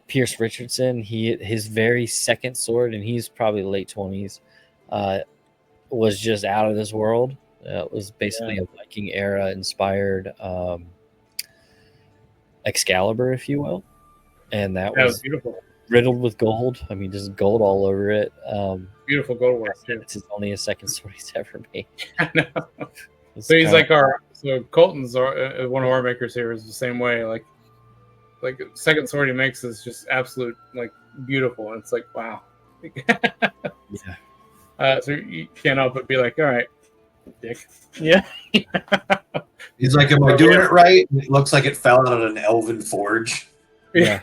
Pierce Richardson. His very second sword, and he's probably late 20s, was just out of this world. It was basically a Viking era inspired Excalibur, if you will, and that was beautiful, riddled with gold. I mean, just gold all over it. Beautiful gold work too. It's only a second sword he's ever made. I know. So he's like Colton's one of our makers here is the same way. Like second sword he makes is just absolute like beautiful. And it's like wow. Yeah. So you can't help but be like, all right, dick. Yeah. He's like, am I doing it right? It looks like it fell out of an elven forge. Yeah.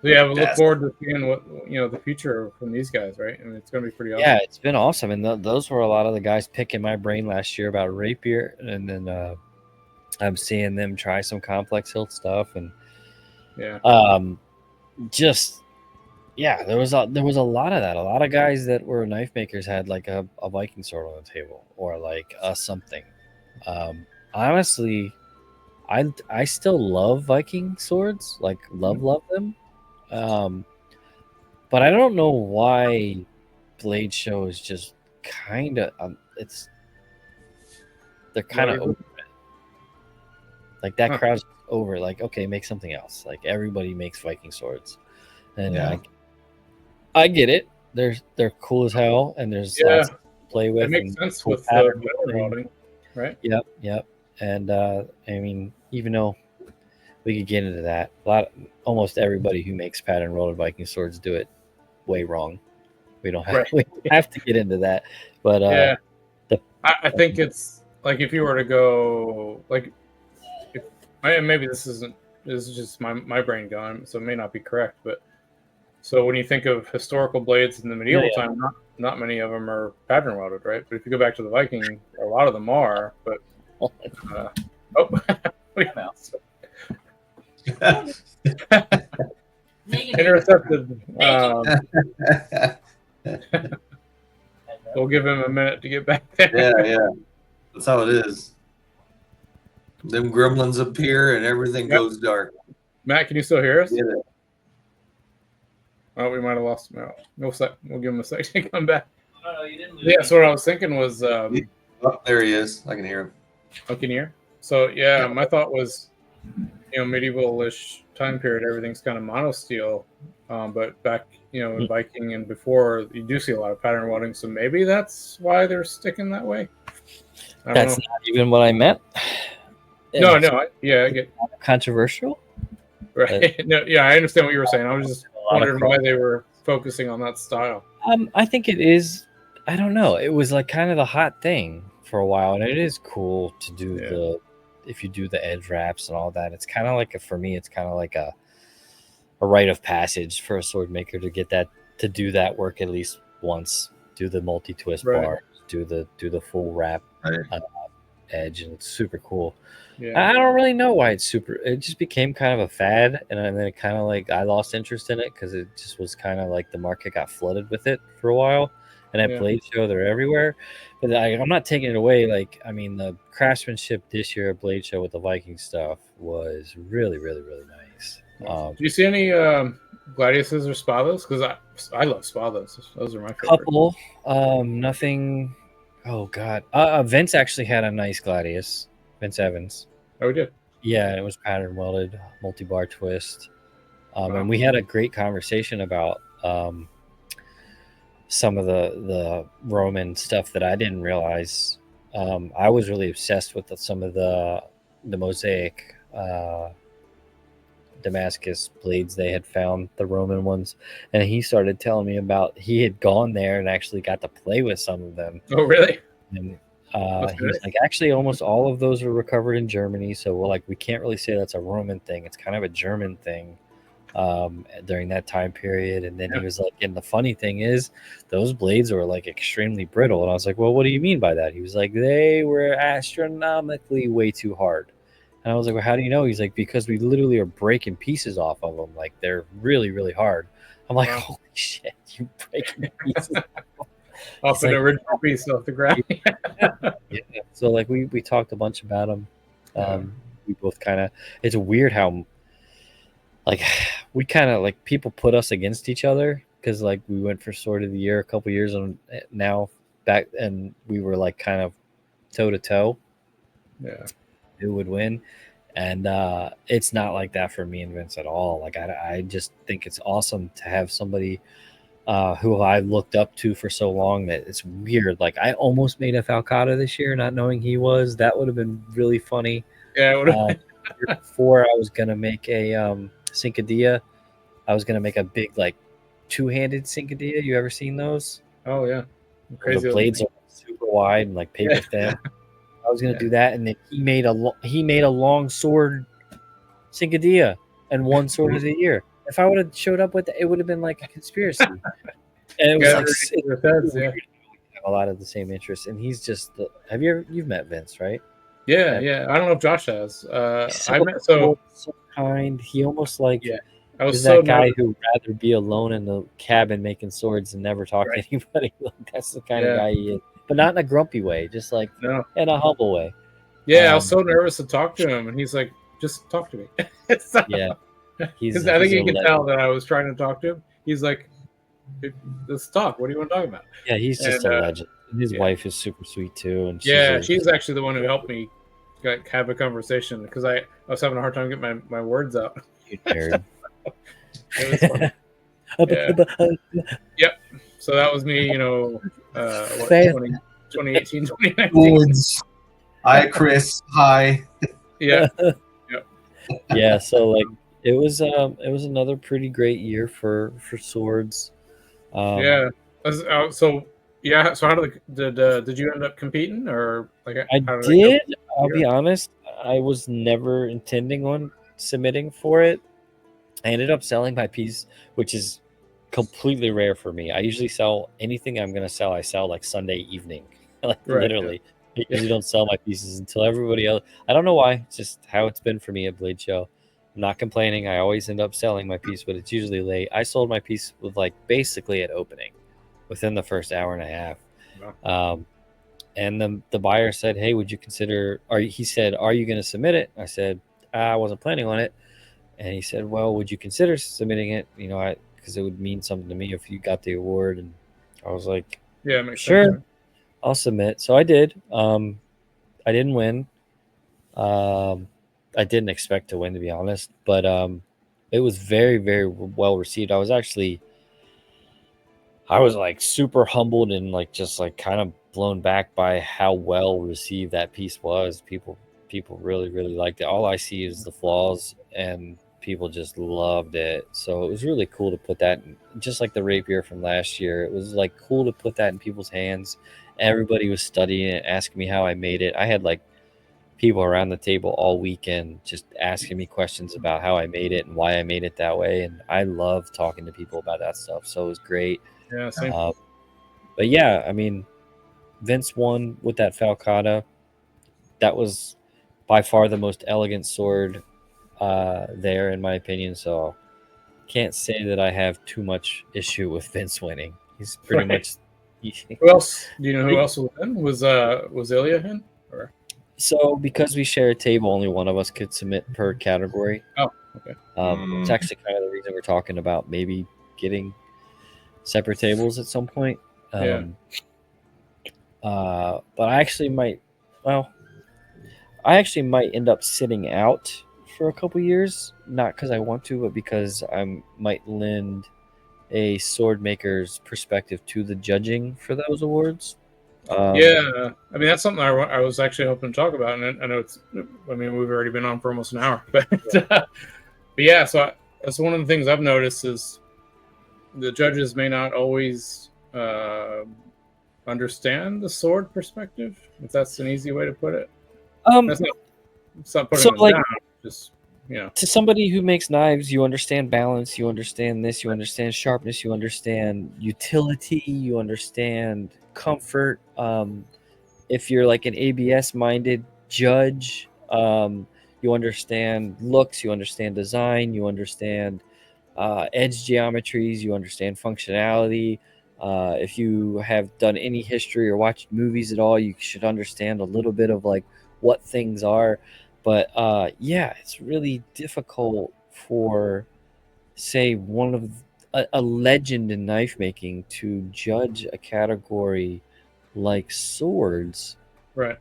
Yeah, we look forward to seeing what the future from these guys, right? I mean, it's going to be pretty awesome. Yeah, it's been awesome, and those were a lot of the guys picking my brain last year about rapier, and then I'm seeing them try some complex hilt stuff, and there was a lot of that. A lot of guys that were knife makers had like a Viking sword on the table or like something. Honestly, I still love Viking swords, like love them. But I don't know why Bladeshow is just kind of they're kind of over it. Like that crowd's over. Like, okay, make something else. Like everybody makes Viking swords, and Yeah. I get it. They're cool as hell, and there's lots to play with. It makes and sense cool with the pattern pattern building. welding, right? Yep. And I mean, even though we could get into that, almost everybody who makes pattern welded Viking swords do it way wrong. We don't have we don't have to get into that, but yeah, I think it's like if you were to go like, maybe this is just my brain going, so it may not be correct, but so when you think of historical blades in the medieval time, not many of them are pattern welded, right? But if you go back to the Viking, a lot of them are. But intercepted. We'll give him a minute to get back there. Yeah. That's how it is. Them gremlins appear and everything goes dark. Matt, can you still hear us? Yeah. Oh, we might have lost him. We'll give him a second to come back. No, you didn't lose. Yeah, so what I was thinking was... Oh, there he is. I can hear him. Oh, can you hear? So, yeah, my thought was, medieval-ish time period, everything's kind of monosteel. But back, in Viking and before, you do see a lot of pattern welding. So maybe that's why they're sticking that way. That's not even what I meant. No, I get controversial. Right. I understand what you were saying. I was just wondering why they were focusing on that style. I think it is. I don't know. It was like kind of the hot thing for a while, and it is cool to do if you do the edge wraps and all that. It's kind of like for me, it's kind of like a rite of passage for a sword maker to get that, to do that work at least once. Do the multi twist bars, do the full wrap edge, and it's super cool. I don't really know why it's super. It just became kind of a fad, and then it kind of like I lost interest in it because it just was kind of like the market got flooded with it for a while. And at Bladeshow, they're everywhere. But I'm not taking it away. Like, I mean, the craftsmanship this year at Bladeshow with the Viking stuff was really, really, really nice. Do you see any Gladiuses or Spadas? Because I love Spadas. Those are my favorite. Couple. Nothing. Oh God. Vince actually had a nice Gladius. Vince Evans. Oh, we did. Yeah, it was pattern welded, multi-bar twist. And we had a great conversation about some of the Roman stuff that I didn't realize. I was really obsessed with some of the mosaic Damascus blades they had found, the Roman ones, and he started telling me about he had gone there and actually got to play with some of them. Oh, really? And he was like, actually, almost all of those are recovered in Germany, so we can't really say that's a Roman thing. It's kind of a German thing during that time period. And then he was like, and the funny thing is, those blades were like extremely brittle. And I was like, well, what do you mean by that? He was like, they were astronomically way too hard. And I was like, well, how do you know? He's like, because we literally are breaking pieces off of them. Like, they're really, really hard. I'm like, holy shit, you breaking pieces off an original piece off the ground. So like we talked a bunch about them. We both kind of, it's weird how like we kind of like people put us against each other because like we went for sword of the year a couple years and now back, and we were like kind of toe to toe. Yeah, who would win. And it's not like that for me and Vince at all. Like I just think it's awesome to have somebody who I looked up to for so long that it's weird. Like I almost made a Falcata this year, not knowing he was. That would have been really funny. Yeah, it would have. Before I was gonna make a Cincadilla. I was gonna make a big like two-handed Cincadilla. You ever seen those? Oh yeah, crazy. The blades are super wide and like paper thin. I was gonna do that, and then he made a long sword Cincadilla and one sword of the year. If I would have showed up with it, it would have been like a conspiracy. And it was have a lot of the same interests. And he's just you've met Vince, right? Yeah. I don't know if Josh has. So kind. He almost like I was is that guy who'd rather be alone in the cabin making swords and never talk to anybody. Like, that's the kind of guy he is. But not in a grumpy way, just like in a humble way. Yeah, I was so nervous to talk to him, and he's like, "Just talk to me." Because I think he could tell that I was trying to talk to him. He's like, "Let's talk. What do you want to talk about?" Yeah, he's just a legend. His wife is super sweet too, and she's actually the one who helped me like have a conversation because I was having a hard time getting my words out. You nerd. It was funny. Yeah. Yep. So that was me, what, 2018, 2019. Woods. Hi, Chris. Hi. Yeah. Yeah, so like it was another pretty great year for swords. Yeah. So yeah. So how did you end up competing or like I how did it did. go? I'll be honest. I was never intending on submitting for it. I ended up selling my piece, which is completely rare for me. I usually sell anything I'm going to sell. I sell like Sunday evening, like Right, literally. I usually don't sell my pieces until everybody else. I don't know why. It's just how it's been for me at Bladeshow. I'm not complaining. I always end up selling my piece, but it's usually late. I sold my piece with like basically at opening, within the first hour and a half. Wow. And the buyer said, "Hey, would you consider?" Or he said, "Are you going to submit it?" I said, "I wasn't planning on it." And he said, "Well, would you consider submitting it? Because it would mean something to me if you got the award." And I was like, Yeah, it makes "Sure, sense. Right? I'll submit." So I did. I didn't win. I didn't expect to win, to be honest, but it was very, very well received. I was like super humbled and like just like kind of blown back by how well received that piece was. People really, really liked it. All I see is the flaws, and people just loved it. So it was really cool to put that in, just like the rapier from last year. It was like cool to put that in people's hands. Everybody was studying it, asking me how I made it. I had like people around the table all weekend just asking me questions about how I made it and why I made it that way. And I love talking to people about that stuff. So it was great. Yeah, same. But yeah, I mean, Vince won with that Falcata. That was by far the most elegant sword there, in my opinion. So can't say that I have too much issue with Vince winning. He's pretty much. Who else? Do you know who else was in? Was Ilya in? Or? So because we share a table, only one of us could submit per category. Oh, okay. It's actually kind of the reason we're talking about maybe getting separate tables at some point. Yeah. But I actually might. Well, I actually might end up sitting out for a couple years, not because I want to, but because I might lend a sword maker's perspective to the judging for those awards. Yeah, I mean that's something I was actually hoping to talk about, and I know we've already been on for almost an hour, but yeah. So that's one of the things I've noticed is the judges may not always understand the sword perspective, if that's an easy way to put it. That's not putting them down. Just to somebody who makes knives, you understand balance, you understand this, you understand sharpness, you understand utility, you understand comfort. If you're like an ABS minded judge, you understand looks, you understand design, you understand edge geometries, you understand functionality. If you have done any history or watched movies at all, you should understand a little bit of like what things are. But yeah, it's really difficult for, say, one of a legend in knife making to judge a category like swords. Right.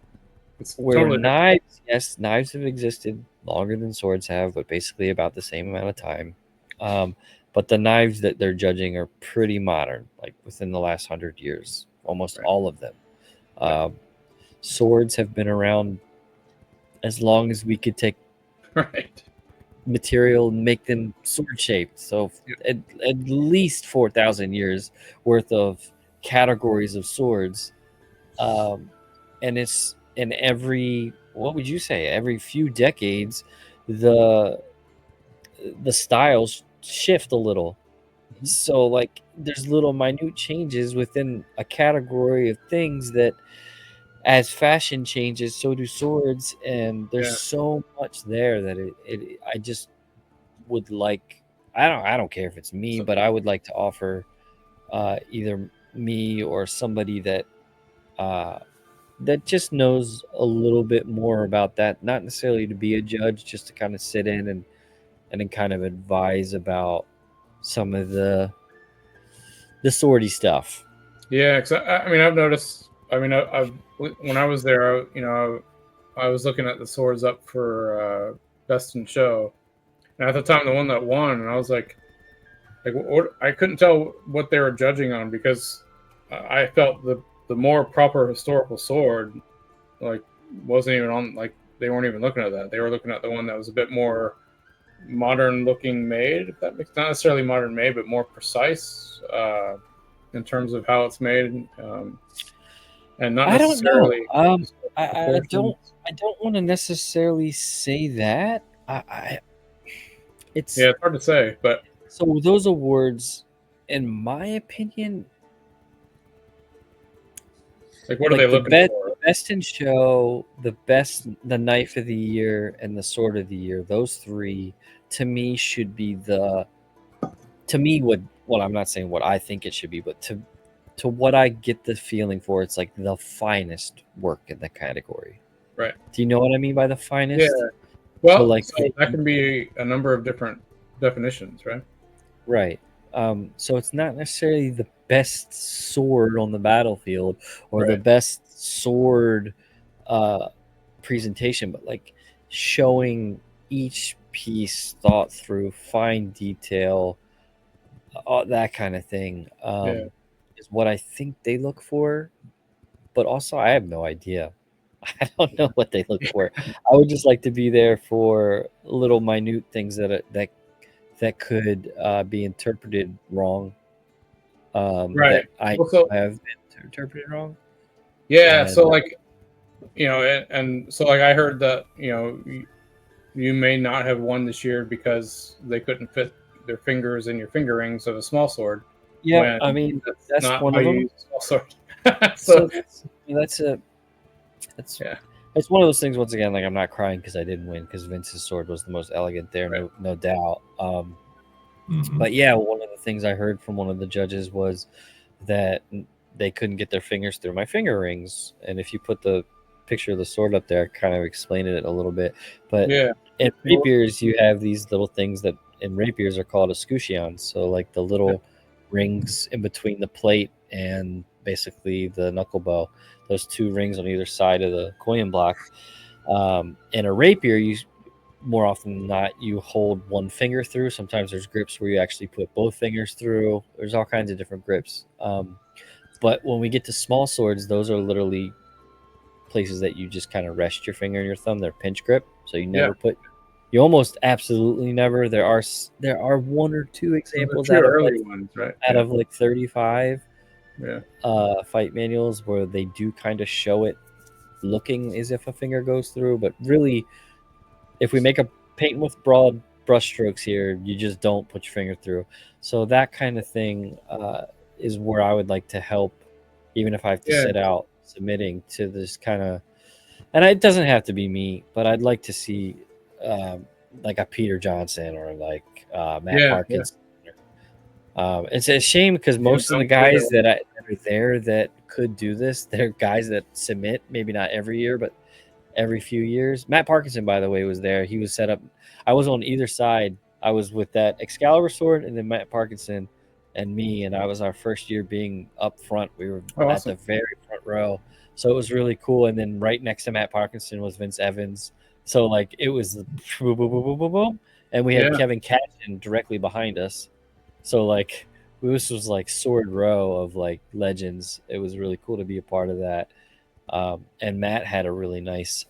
It's where totally knives, yes, knives have existed longer than swords have, but basically about the same amount of time. But the knives that they're judging are pretty modern, like within the last 100 years, almost all of them. Swords have been around as long as we could take material and make them sword shaped. So at least 4,000 years worth of categories of swords. And it's in every, what would you say, every few decades, the styles shift a little. So like there's little minute changes within a category of things that, as fashion changes, so do swords, and there's so much there that I just would like, I don't care if it's me, but I would like to offer either me or somebody that that just knows a little bit more about that, not necessarily to be a judge, just to kind of sit in and then kind of advise about some of the swordy stuff. Yeah, because I mean, I've noticed. I mean, I've when I was there, I was looking at the swords up for Best in Show, and at the time the one that won, and I was like what, I couldn't tell what they were judging on because I felt the more proper historical sword like wasn't even on, like they weren't even looking at that. They were looking at the one that was a bit more modern looking made, if that makes, not necessarily modern made, but more precise in terms of how it's made, and not I don't know. necessarily I don't want to necessarily say that. It's yeah, it's hard to say, but so those awards, in my opinion, like what are they looking for? The best in show, the knife of the year, and the sword of the year. Those three, to me, should be what I'm not saying what I think it should be, but to what I get the feeling for, it's like the finest work in the category. Right. Do you know what I mean by the finest? Yeah. Well, so that can be a number of different definitions, right? Right. So it's not necessarily the best sword on the battlefield or the best sword presentation, but like showing each piece thought through, fine detail, that kind of thing is what I think they look for. But also, I have no idea. I don't know what they look for. I would just like to be there for little minute things that could be interpreted wrong. That I have been interpreted wrong. Yeah. And, so like, and so like I heard that, you may not have won this year because they couldn't fit their fingers in your finger rings of a small sword. Yeah, I mean that's not one of them. Use a small sword. so it's one of those things. Once again, like I'm not crying because I didn't win, because Vince's sword was the most elegant there, no doubt. But yeah, one of the things I heard from one of the judges was that they couldn't get their fingers through my finger rings, and if you put the picture of the sword up there, I kind of explained it a little bit. But in rapiers, you have these little things that in rapiers are called escutcheons. So like the little rings in between the plate and basically the knuckle bow, those two rings on either side of the coin block. In a rapier, you more often than not, you hold one finger through. Sometimes there's grips where you actually put both fingers through. There's all kinds of different grips. But when we get to small swords, those are literally places that you just kind of rest your finger and your thumb. They're pinch grip, so you never you almost absolutely never. There are one or two examples out of like 35 fight manuals where they do kind of show it looking as if a finger goes through, but really, if we make a paint with broad brush strokes here, you just don't put your finger through. So that kind of thing is where I would like to help, even if I have to sit out submitting to this kind of, and it doesn't have to be me, but I'd like to see like a Peter Johnson or like Matt Parkinson. It's a shame because most of the guys that are there that could do this, they're guys that submit, maybe not every year, but every few years. Matt Parkinson, by the way, was there. He was set up. I was on either side. I was with that Excalibur sword, and then Matt Parkinson and me, and I was our first year being up front. We were at the very front row, so it was really cool. And then right next to Matt Parkinson was Vince Evans. So like it was boom, boom, boom, boom, boom, boom, and we had Kevin Cashin directly behind us. So like this was like sword row of like legends. It was really cool to be a part of that. And Matt had a really nice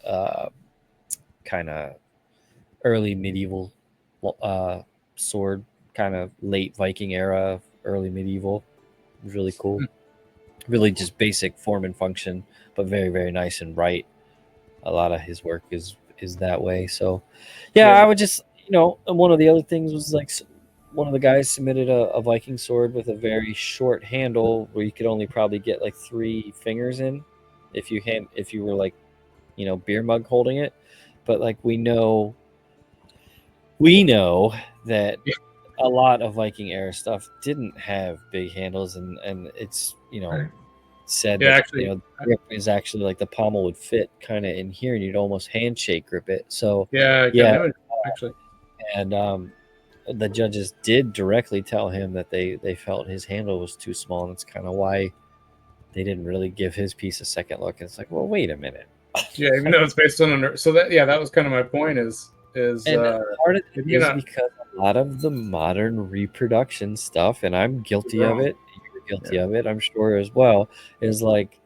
kind of early medieval sword, kind of late Viking era, early medieval. It was really cool. Really just basic form and function, but very, very nice and bright. A lot of his work is that way. So, I would just, and one of the other things was like one of the guys submitted a Viking sword with a very short handle where you could only probably get like 3 fingers in if you were like, beer mug holding it. But like we know that a lot of Viking era stuff didn't have big handles, and it's said that actually, the grip is actually like the pommel would fit kind of in here, and you'd almost handshake grip it. So actually, and the judges did directly tell him that they felt his handle was too small, and it's kind of why they didn't really give his piece a second look. And it's like, well, wait a minute. Yeah, even though it's based on so that was kind of my point is And part of it is know, because a lot of the modern reproduction stuff, and I'm guilty of it, you're guilty of it, I'm sure as well, is like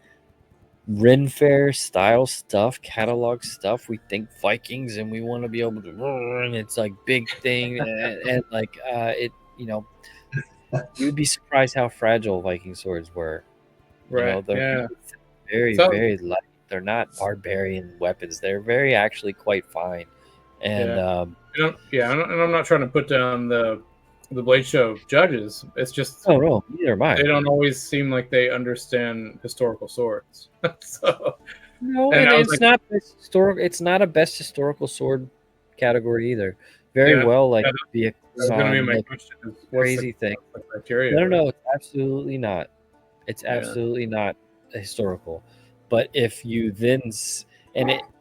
Ren Fair style stuff, catalog stuff. We think Vikings and we want to be able to, and it's like big thing, and like it, you know, you'd be surprised how fragile Viking swords were. You know, they're very, very light. They're not barbarian weapons. They're very actually quite fine. And and I'm not trying to put down the Bladeshow judges. It's just no, neither am I. They don't always seem like they understand historical swords. So no, and it's not historical. It's not a best historical sword category either. Very well, like that was going to be my question. Crazy thing. Criteria? No, it's absolutely not. It's absolutely not historical. But if you then,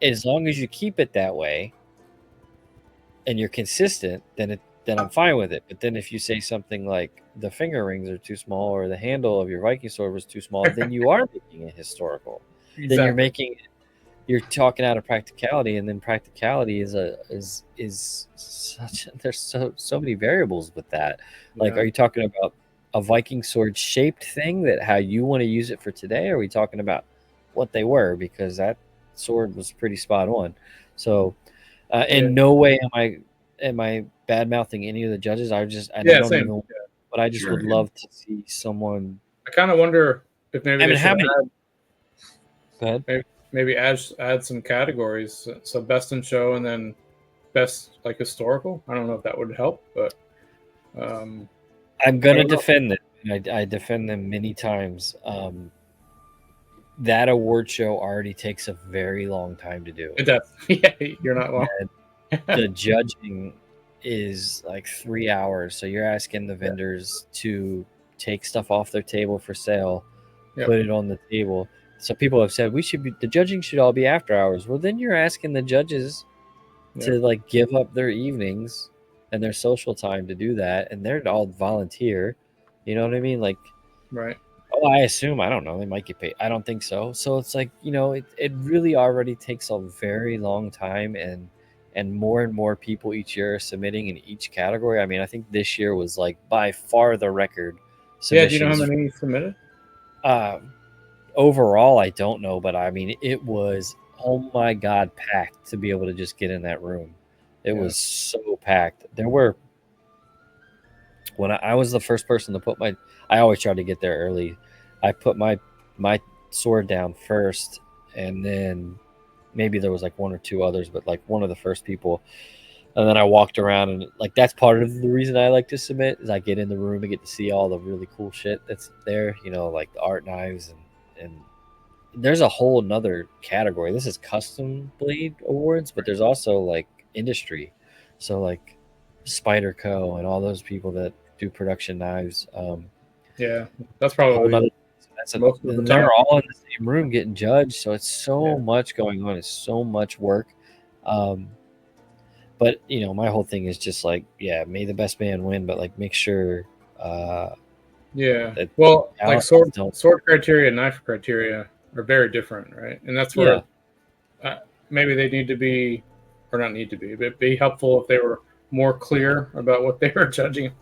as long as you keep it that way, and you're consistent, then I'm fine with it. But then if you say something like the finger rings are too small or the handle of your Viking sword was too small, then you are making it historical. Then you're talking out of practicality, and then practicality is such, there's so many variables with that. Like, are you talking about a Viking sword shaped thing that how you want to use it for today? Or are we talking about what they were? Because that sword was pretty spot on. So in no way am I bad mouthing any of the judges. I don't even. But I just would love to see someone. I kind of wonder if maybe they should go ahead. Maybe add some categories. So best in show and then best like historical. I don't know if that would help, but I'm gonna defend them. I defend them many times. That award show already takes a very long time to do. It does. Yeah, you're not wrong. The judging is like 3 hours. So you're asking the vendors to take stuff off their table for sale, put it on the table. So people have said the judging should all be after hours. Well, then you're asking the judges to like give up their evenings and their social time to do that, and they're all volunteer. You know what I mean? Like, right. Oh, I assume. I don't know. They might get paid. I don't think so. So it's like, it really already takes a very long time, and more people each year are submitting in each category. I mean, I think this year was like by far the record. Yeah, do you know how many submitted? Overall, I don't know, but I mean, it was, oh my God, packed to be able to just get in that room. It was so packed. There were, when I was the first person to put I always try to get there early. I put my sword down first, and then maybe there was like one or two others, but like one of the first people. And then I walked around, and like that's part of the reason I like to submit is I get in the room and get to see all the really cool shit that's there, like the art knives and there's a whole nother category. This is custom blade awards, but there's also like industry. So like Spider Co. and all those people that do production knives. Yeah, that's probably they're all in the same room getting judged. So it's so much going on. It's so much work. But my whole thing is just like, may the best man win, but like make sure. Well, like sword criteria and knife criteria are very different, right? And that's where maybe they need to be, or not need to be, but be helpful if they were more clear about what they were judging.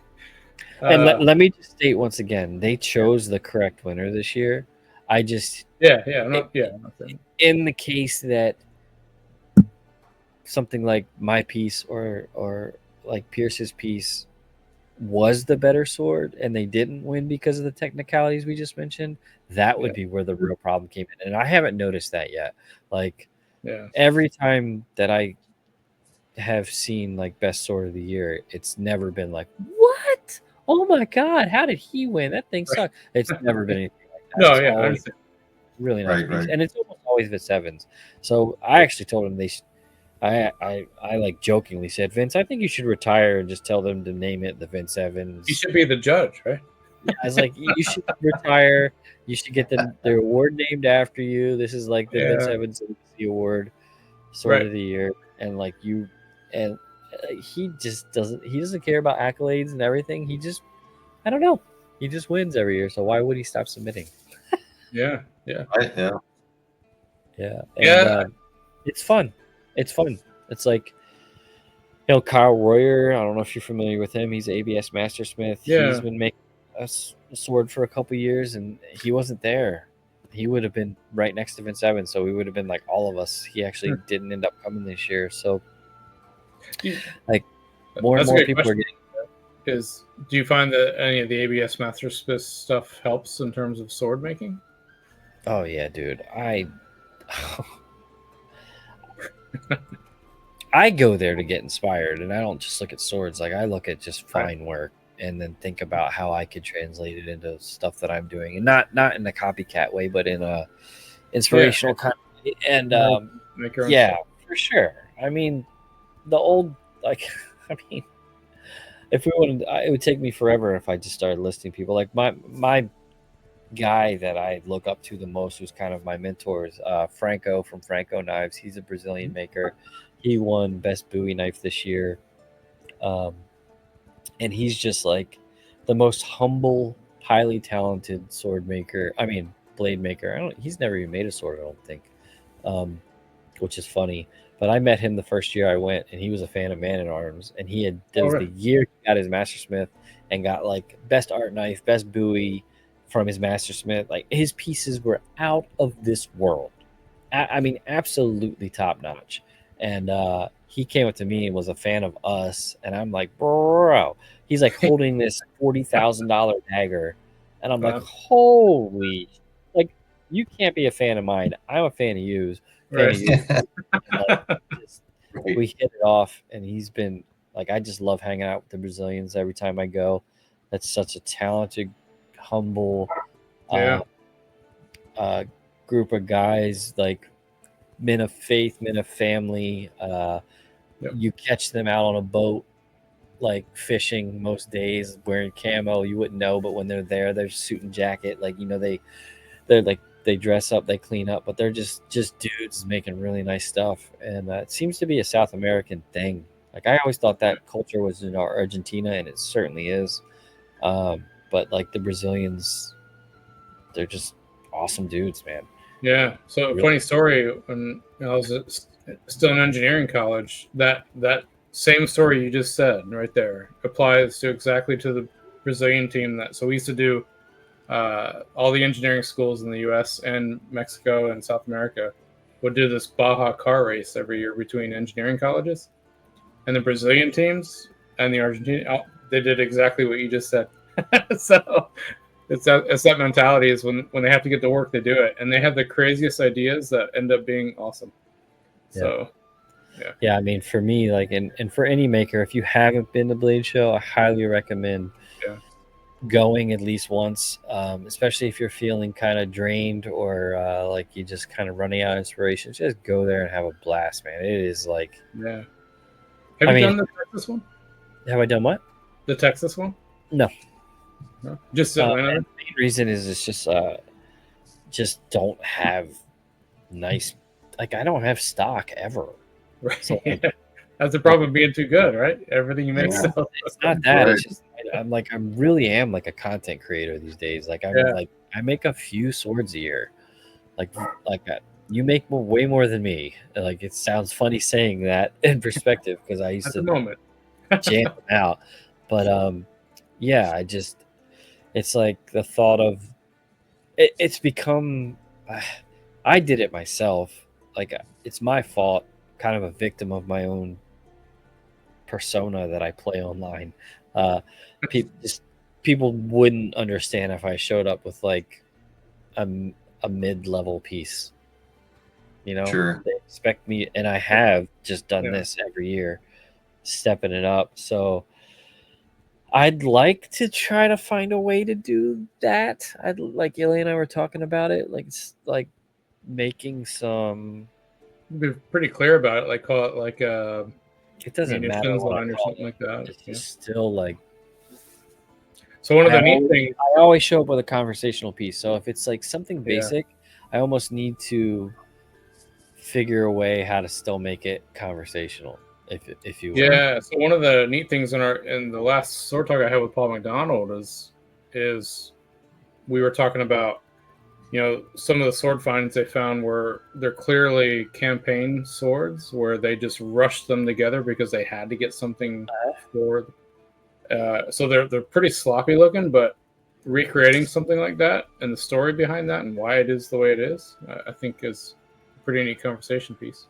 And let me just state once again, they chose the correct winner this year. I just in the case that something like my piece or like Pierce's piece was the better sword and they didn't win because of the technicalities we just mentioned, that would be where the real problem came in. And I haven't noticed that yet. Like every time that I have seen like best sword of the year, it's never been like, what? Oh my God, how did he win? That thing sucked. It's never been anything like that. It's really nice piece. And it's almost always Vince Evans. So I actually told him I like jokingly said, Vince, I think you should retire and just tell them to name it the Vince Evans. You should be the judge, right? I was like, you should retire. You should get the award named after you. This is like the Vince Evans Award, sword of the year, and like he just doesn't care about accolades and everything. He just, I don't know. He just wins every year. So why would he stop submitting? Yeah. And, It's fun. It's fun. It's like, Kyle Royer. I don't know if you're familiar with him. He's ABS Mastersmith. Yeah. He's been making a sword for a couple years, and he wasn't there. He would have been right next to Vince Evans, so we would have been like all of us. He actually didn't end up coming this year, so like more and more people are getting. Do you find that any of the ABS Mastersmith stuff helps in terms of sword making? Oh yeah, dude. I go there to get inspired, and I don't just look at swords. Like I look at just fine work, and then think about how I could translate it into stuff that I'm doing, and not in a copycat way, but in a inspirational kind of way. And make your own yeah, stuff. for sure. I mean, the old if we wanted, it would take me forever if I just started listing people. Like my guy that I look up to the most, who's kind of my mentor, is Franco from Franco Knives. He's a Brazilian maker. He won Best Bowie Knife this year. And he's just like the most humble, highly talented sword maker. I mean, blade maker. He's never even made a sword, I don't think, which is funny. But I met him the first year I went, and he was a fan of Man at Arms. And he was the year he got his Mastersmith and got like Best Art Knife, Best Bowie from his Mastersmith. Like his pieces were out of this world. I mean, absolutely top notch. And he came up to me and was a fan of us, and I'm like, bro, he's like holding this $40,000 dagger, and I'm like, holy, like you can't be a fan of mine. I'm a fan of you. Right. We hit it off, and he's been like, I just love hanging out with the Brazilians every time I go. That's such a talented, humble group of guys, like men of faith, men of family. You catch them out on a boat, like fishing most days, wearing camo. You wouldn't know, but when they're there, they're suit and jacket. Like, they're like, they dress up, they clean up, but they're just dudes making really nice stuff. And it seems to be a South American thing. Like I always thought that culture was in Argentina, and it certainly is. But like the Brazilians, they're just awesome dudes, man. Yeah. So funny story. When I was still in engineering college, that same story you just said right there applies to exactly to the Brazilian team. So we used to do all the engineering schools in the U.S. and Mexico and South America would do this Baja car race every year between engineering colleges, and the Brazilian teams and the Argentine, they did exactly what you just said. So it's that mentality is when they have to get to work, they do it, and they have the craziest ideas that end up being awesome. Yeah. So yeah, I mean, for me, like, and for any maker, if you haven't been to Bladeshow, I highly recommend going at least once, especially if you're feeling kind of drained or like you just kind of running out of inspiration. Just go there and have a blast, man. It is like, have you done the Texas one? Have I done what? The Texas one? No. Just Atlanta. The main reason is it's just don't have nice, like I don't have stock ever. Right. So, like, that's the problem with being too good, right? Everything you make sells. It's not that. It's just I really am like a content creator these days. Like I make a few swords a year. Like you make way more than me. Like it sounds funny saying that in perspective because I used to jam them out. But yeah, it's like the thought of it's become. I did it myself. Like it's my fault. Kind of a victim of my own persona that I play online. People wouldn't understand if I showed up with like a mid-level piece. Sure. They expect me, and I have just done this every year, stepping it up. So I'd like to try to find a way to do that. Like Ilya and I were talking about it, like it's like making some. Be pretty clear about it, like call it like it doesn't matter line or something like that. It's just still like. So one of the neat things, I always show up with a conversational piece. So if it's like something basic, I almost need to figure a way how to still make it conversational. If you will. Yeah. So one of the neat things in the last sword talk I had with Paul McDonald is we were talking about some of the sword finds they found they're clearly campaign swords where they just rushed them together because they had to get something for. So they're pretty sloppy looking, but recreating something like that and the story behind that and why it is the way it is, I think is a pretty neat conversation piece.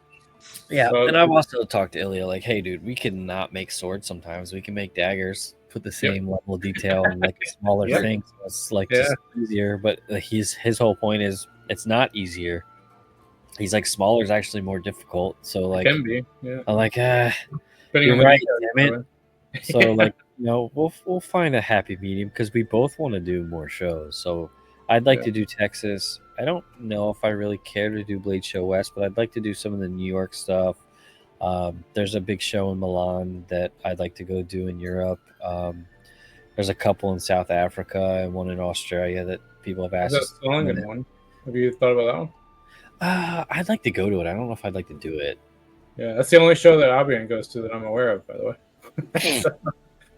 Yeah, so, and I've also talked to Ilya like, hey, dude, we can not make swords sometimes. We can make daggers, put the same level of detail on like a smaller thing. So it's like just easier. But his whole point is it's not easier. He's like, smaller is actually more difficult. So like, it can be. Yeah. I'm like, you're right, damn it. So like, we'll find a happy medium because we both want to do more shows. So I'd like to do Texas. I don't know if I really care to do Bladeshow West, but I'd like to do some of the New York stuff. There's a big show in Milan that I'd like to go do in Europe. There's a couple in South Africa and one in Australia that people have asked. Is that Solingen one? Have you thought about that one? I'd like to go to it. I don't know if I'd like to do it. Yeah, that's the only show that Albion goes to that I'm aware of, by the way.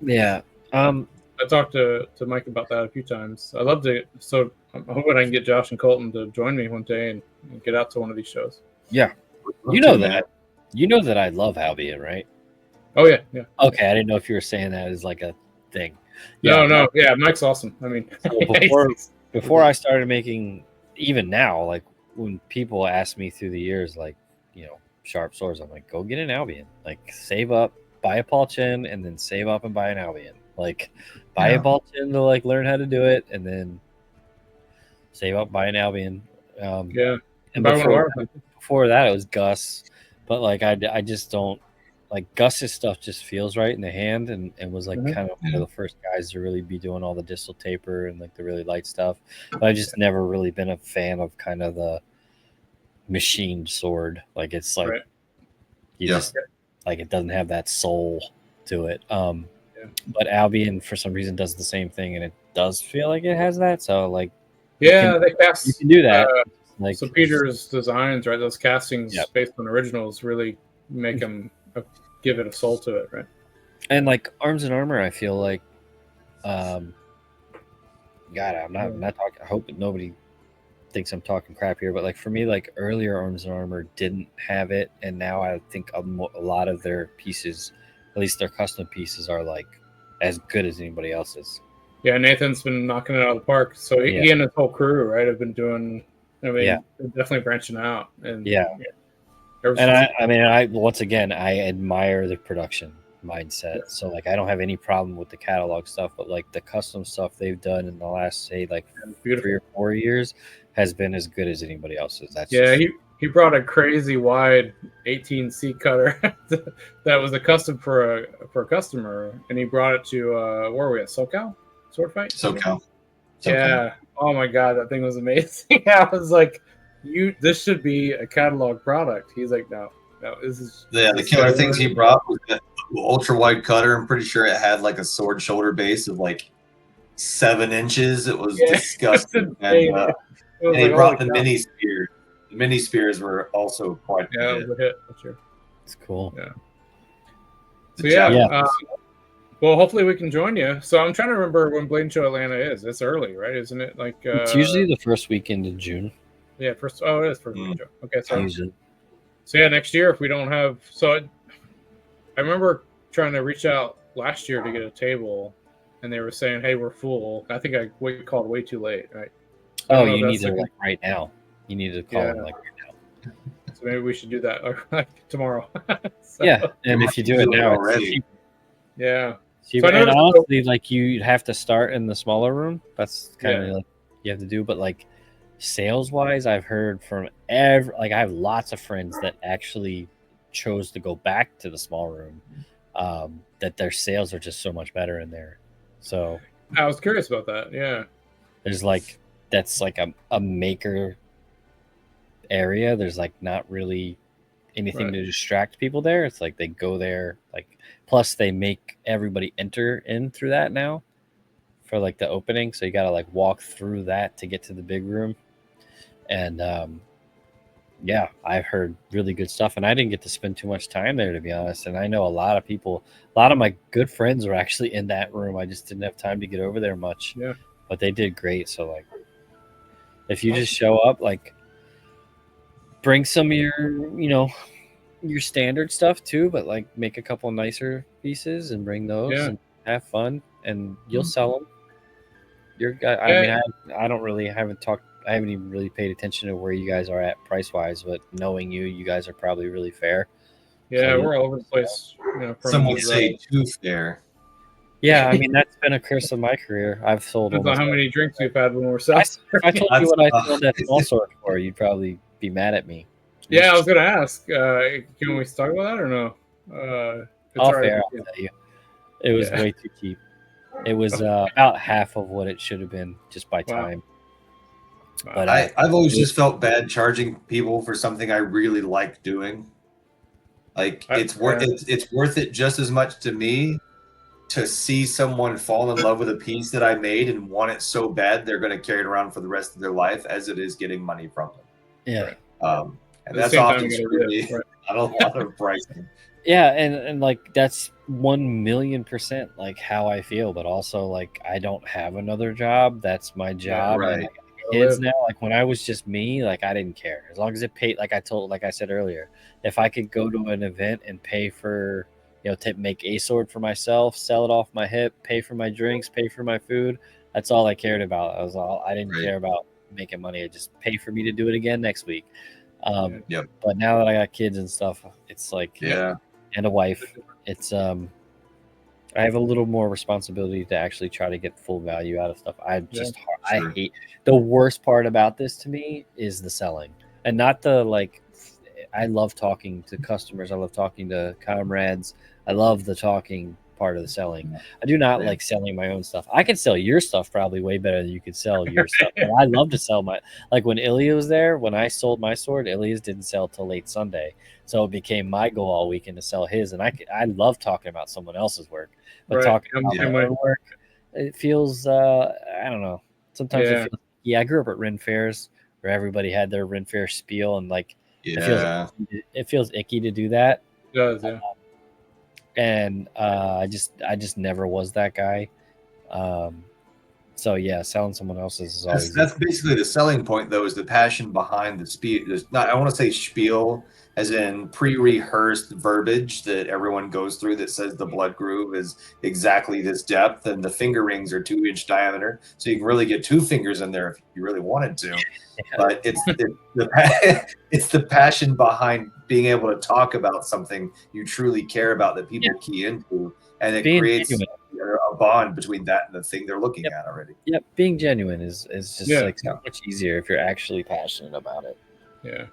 Yeah. I talked to Mike about that a few times. I'd love to. So I'm hoping I can get Josh and Colton to join me one day and get out to one of these shows. Yeah. You know that I love Albion, right? Oh, yeah. Yeah. Okay. I didn't know if you were saying that as like a thing. No. Yeah. Mike's awesome. I mean, before I started making, even now, like when people ask me through the years, like, sharp swords, I'm like, go get an Albion, like save up, buy a Paul Chen, and then save up and buy an Albion. Like, buy a Paul Chen to like learn how to do it, and then save up, buy an Albion. And before that, it was Gus, but like I just don't like Gus's stuff. Just feels right in the hand, and was like kind of one of the first guys to really be doing all the distal taper and like the really light stuff. But I just never really been a fan of kind of the machined sword. Like it's like just like it doesn't have that soul to it. But Albion for some reason does the same thing, and it does feel like it has that. So like, they cast. You can do that. Like, so Peter's designs, right? Those castings based on originals really make them give it a soul to it, right? And like Arms and Armor, I feel like, God, I'm not talking. I hope that nobody thinks I'm talking crap here, but like for me, like earlier Arms and Armor didn't have it, and now I think a lot of their pieces, at least their custom pieces, are like as good as anybody else's. Yeah, Nathan's been knocking it out of the park. So he and his whole crew, right, have been doing. I mean, they're definitely branching out, and I once again I admire the production mindset. Yeah. So like I don't have any problem with the catalog stuff, but like the custom stuff they've done in the last say like 3 or 4 years has been as good as anybody else's. He brought a crazy wide 18C cutter that was a custom for a customer, and he brought it to where were we at? SoCal Sword Fight. SoCal. Yeah. Oh my God, that thing was amazing. I was like, this should be a catalog product. He's like, no, this is. Yeah, the killer things he brought was the ultra wide cutter. I'm pretty sure it had like a sword shoulder base of like 7 inches. It was disgusting. And he brought the mini spears. The mini spears were also quite it was a hit. For sure. It's cool. Yeah. So well, hopefully we can join you. So I'm trying to remember when Bladeshow Atlanta is. It's early, right? Isn't it? Like it's usually the first weekend in June. Yeah, it is first weekend. Okay, so next year if we don't have. So I remember trying to reach out last year to get a table, and they were saying, "Hey, we're full." I think we called way too late, right? Oh, you need to like right now. You need to call them like right now. So maybe we should do that like tomorrow. Yeah, and if you do it now, already. Yeah. So and honestly, like you'd have to start in the smaller room. That's kind of like you have to do. But like sales wise, I've heard from I have lots of friends that actually chose to go back to the small room. That their sales are just so much better in there. So I was curious about that. Yeah. There's like that's like a maker area. There's like not really anything to distract people there. It's like they go there like. Plus, they make everybody enter in through that now for like the opening. So you got to like walk through that to get to the big room. And I've heard really good stuff. And I didn't get to spend too much time there, to be honest. And I know a lot of people, a lot of my good friends were actually in that room. I just didn't have time to get over there much. Yeah. But they did great. So like If you just show up, like bring some of your standard stuff too, but like make a couple nicer pieces and bring those and have fun, and you'll sell them. I don't really haven't even really paid attention to where you guys are at price wise, but knowing you guys are probably really fair. Yeah, we're all over the place. Some would say too fair. Yeah, I mean that's been a curse of my career. I've sold Depends on how many drinks we've had when we're selling. If I told you what I sold that small sort for, you'd probably be mad at me. Yeah, I was gonna ask. Can we talk about that or no? Off air, I'll tell you. It was way too cheap. It was about half of what it should have been just by time. But I've always just felt bad charging people for something I really like doing. Like it's worth it just as much to me to see someone fall in love with a piece that I made and want it so bad they're going to carry it around for the rest of their life as it is getting money from them. Yeah. And that's often screwed not a lot of pricing. Yeah, and like that's 1,000,000% like how I feel, but also like I don't have another job. That's my job. Yeah, right. And, like, kids now, like when I was just me, like I didn't care as long as it paid. Like I said earlier, if I could go to an event and pay for, make a sword for myself, sell it off my hip, pay for my drinks, pay for my food. That's all I cared about. I didn't care about making money. I just pay for me to do it again next week. But now that I got kids and stuff, it's like and a wife, it's I have a little more responsibility to actually try to get full value out of stuff. I hate the worst part about this to me is the selling, and not the like. I love talking to customers. I love talking to comrades. I love the talking part of the selling. I do not like selling my own stuff. I can sell your stuff probably way better than you could sell your stuff. But I love to sell like when Ilya was there, when I sold my sword, Ilya's didn't sell till late Sunday. So it became my goal all weekend to sell his. And I love talking about someone else's work. But talking about my own work, it feels, I don't know. Sometimes it feels, I grew up at Ren fairs where everybody had their Ren fair spiel, and like, it feels icky to do that. It does, yeah. And I just never was that guy. So yeah, selling someone else's is always that's basically the selling point, though, is the passion behind the spiel. I want to say spiel as in pre-rehearsed verbiage that everyone goes through that says the blood groove is exactly this depth and the finger rings are 2-inch diameter, so you can really get 2 fingers in there if you really wanted to. But it's the passion behind being able to talk about something you truly care about that people key into, and it creates a bond between that and the thing they're looking at already. Yep, being genuine is just like so much easier if you're actually passionate about it. Yeah.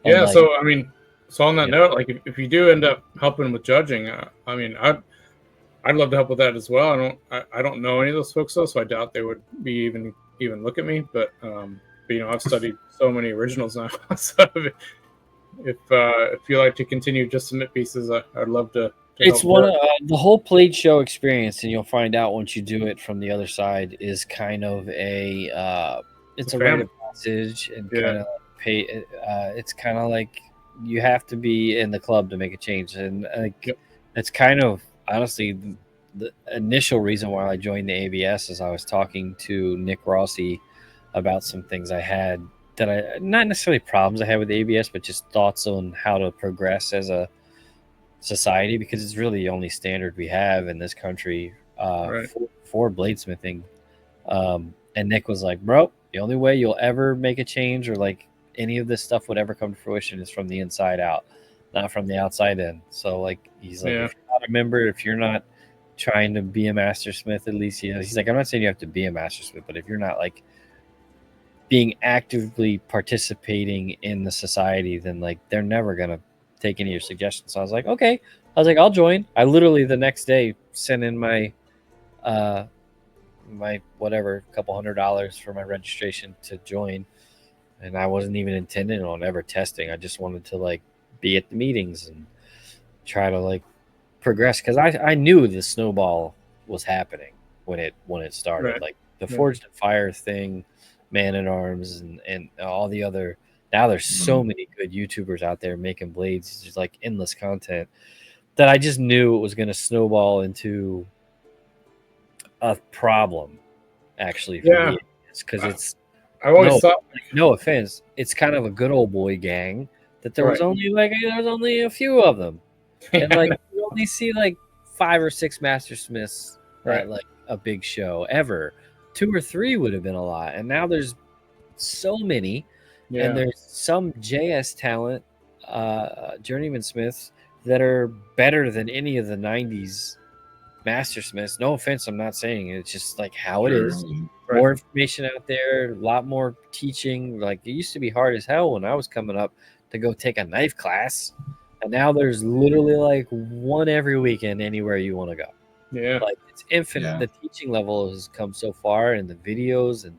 And yeah, like, so I mean, on that note, like if you do end up helping with judging, I mean, I'd love to help with that as well. I don't know any of those folks though, so I doubt they would be even look at me. But I've studied so many originals now, so if you like to continue just submit pieces, I'd love to. It's one of the whole Bladeshow experience, and you'll find out once you do it from the other side is kind of it's a rite of passage and kind of pay. It's kind of like you have to be in the club to make a change, and it's kind of honestly the initial reason why I joined the ABS is I was talking to Nick Rossi about some things I had that I not necessarily problems I had with the ABS, but just thoughts on how to progress as a society, because it's really the only standard we have in this country for bladesmithing. And Nick was like, bro, the only way you'll ever make a change or like any of this stuff would ever come to fruition is from the inside out, not from the outside in. So like he's like, if you're not a member, if you're not trying to be a master smith, at least he's like, I'm not saying you have to be a master smith, but if you're not like being actively participating in the society, then like they're never gonna take any of your suggestions. So I was like, okay. I was like, I'll join. I literally the next day sent in my my whatever, couple $100 for my registration to join. And I wasn't even intending on ever testing. I just wanted to like be at the meetings and try to like progress, because I knew the snowball was happening when it started. Like the Forged in Fire thing, Man at Arms, and all the other. Now there's so many good YouTubers out there making blades, just like endless content, that I just knew it was going to snowball into a problem. Actually, for me, because I always thought, no offense, it's kind of a good old boy gang that there was Right. only a few of them, and like you only see like 5 or 6 Mastersmiths Right. at like a big show ever. 2 or 3 would have been a lot, and now there's so many, and there's some JS talent, journeyman smiths that are better than any of the 90s Mastersmiths. No offense, I'm not saying it. It's just like how it is. Right. More information out there, a lot more teaching. Like it used to be hard as hell when I was coming up to go take a knife class, and now there's literally like one every weekend anywhere you want to go. Yeah. Like it's infinite. Yeah. The teaching level has come so far, and the videos, and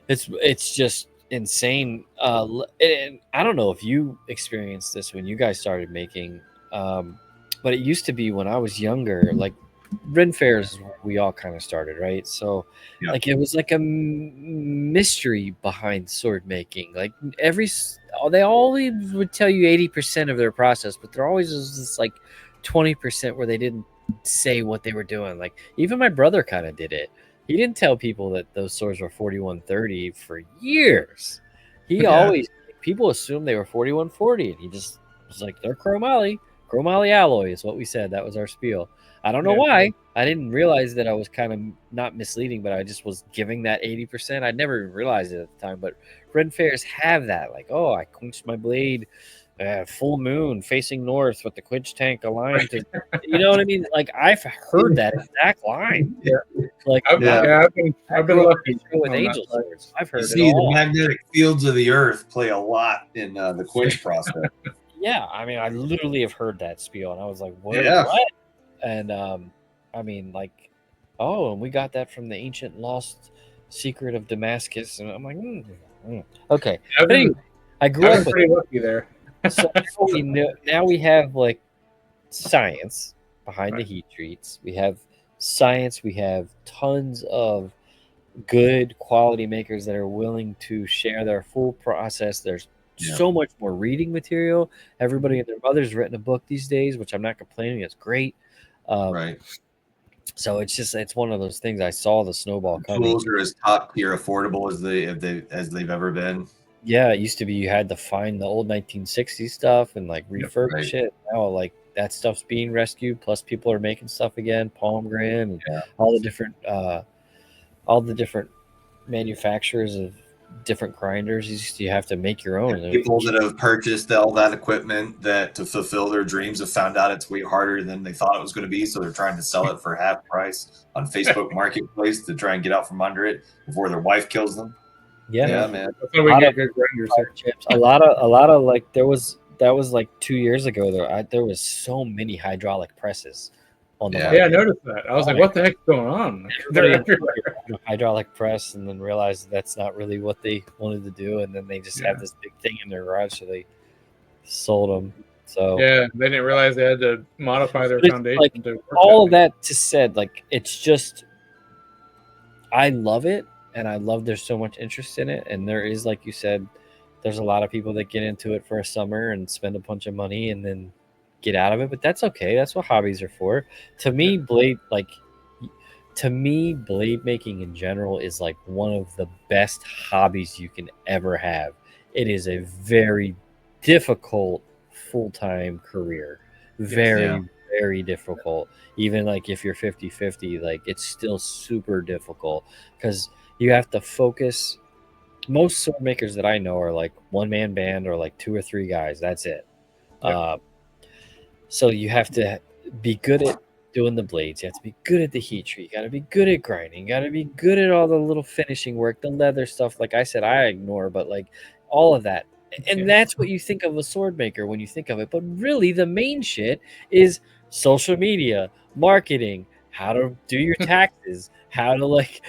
it's just insane. And I don't know if you experienced this when you guys started making, but it used to be when I was younger, like Ren fairs, we all kind of started, right? So Yeah. like it was like a mystery behind sword making. Like they always would tell you 80% of their process, but there always was this like 20% where they didn't say what they were doing. Like even my brother kind of did it. He didn't tell people that those swords were 4130 for years. He always, people assumed they were 4140, and he just was like, they're chromoly alloy is what we said. That was our spiel. I don't know why. I didn't realize that I was kind of not misleading, but I just was giving that 80%. I never even realized it at the time, but Ren fairs have that. Like, oh, I quenched my blade full moon facing north with the quench tank aligned to, you know what I mean? Like I've heard that exact line. Like I've been lucky with angel swords. I've heard See, it all. the magnetic fields of the earth play a lot in the quench process. Yeah, I mean, I literally have heard that spiel, and I was like, "What?" Yeah. What? And I mean, like, oh, and we got that from the ancient lost secret of Damascus, and I'm like, okay. But anyway, I grew up with pretty lucky there. So now we have like science behind the heat treats. We have science. We have tons of good quality makers that are willing to share their full process. There's so much more reading material. Everybody and their mother's written a book these days, which I'm not complaining. It's great. Right. So it's one of those things. I saw the snowball coming. Tools are as top tier affordable as they've ever been. Yeah, it used to be you had to find the old 1960s stuff and like refurbish it. Now like that stuff's being rescued. Plus people are making stuff again, Palmgren and all the different manufacturers of different grinders. You have to make your own. People that have purchased all that equipment that to fulfill their dreams have found out it's way harder than they thought it was going to be. So they're trying to sell it for half price on Facebook Marketplace to try and get out from under it before their wife kills them. Yeah, man. That's how we get good grinders here. Chips. A lot of like that was like 2 years ago. There was so many hydraulic presses on the market. Yeah, I noticed that. I was like, what the heck's going on? They're everywhere. Hydraulic press, and then realized that's not really what they wanted to do, and then they just have this big thing in their garage, so they sold them. So yeah, they didn't realize they had to modify their foundation. Like, all of that to said, like it's just, I love it, and I love there's so much interest in it, and there is, like you said, there's a lot of people that get into it for a summer and spend a bunch of money and then get out of it, but that's okay. That's what hobbies are for. To me, blade making in general is like one of the best hobbies you can ever have. It is a very difficult full-time career. Very difficult. Even like if you're 50-50, like it's still super difficult because you have to focus. Most sword makers that I know are like one-man band or like 2 or 3 guys. That's it. So you have to be good at doing the blades. You have to be good at the heat treat. You got to be good at grinding. You got to be good at all the little finishing work, the leather stuff. Like I said, I ignore, but like all of that. And that's what you think of a sword maker when you think of it. But really, the main shit is social media, marketing, how to do your taxes, how to like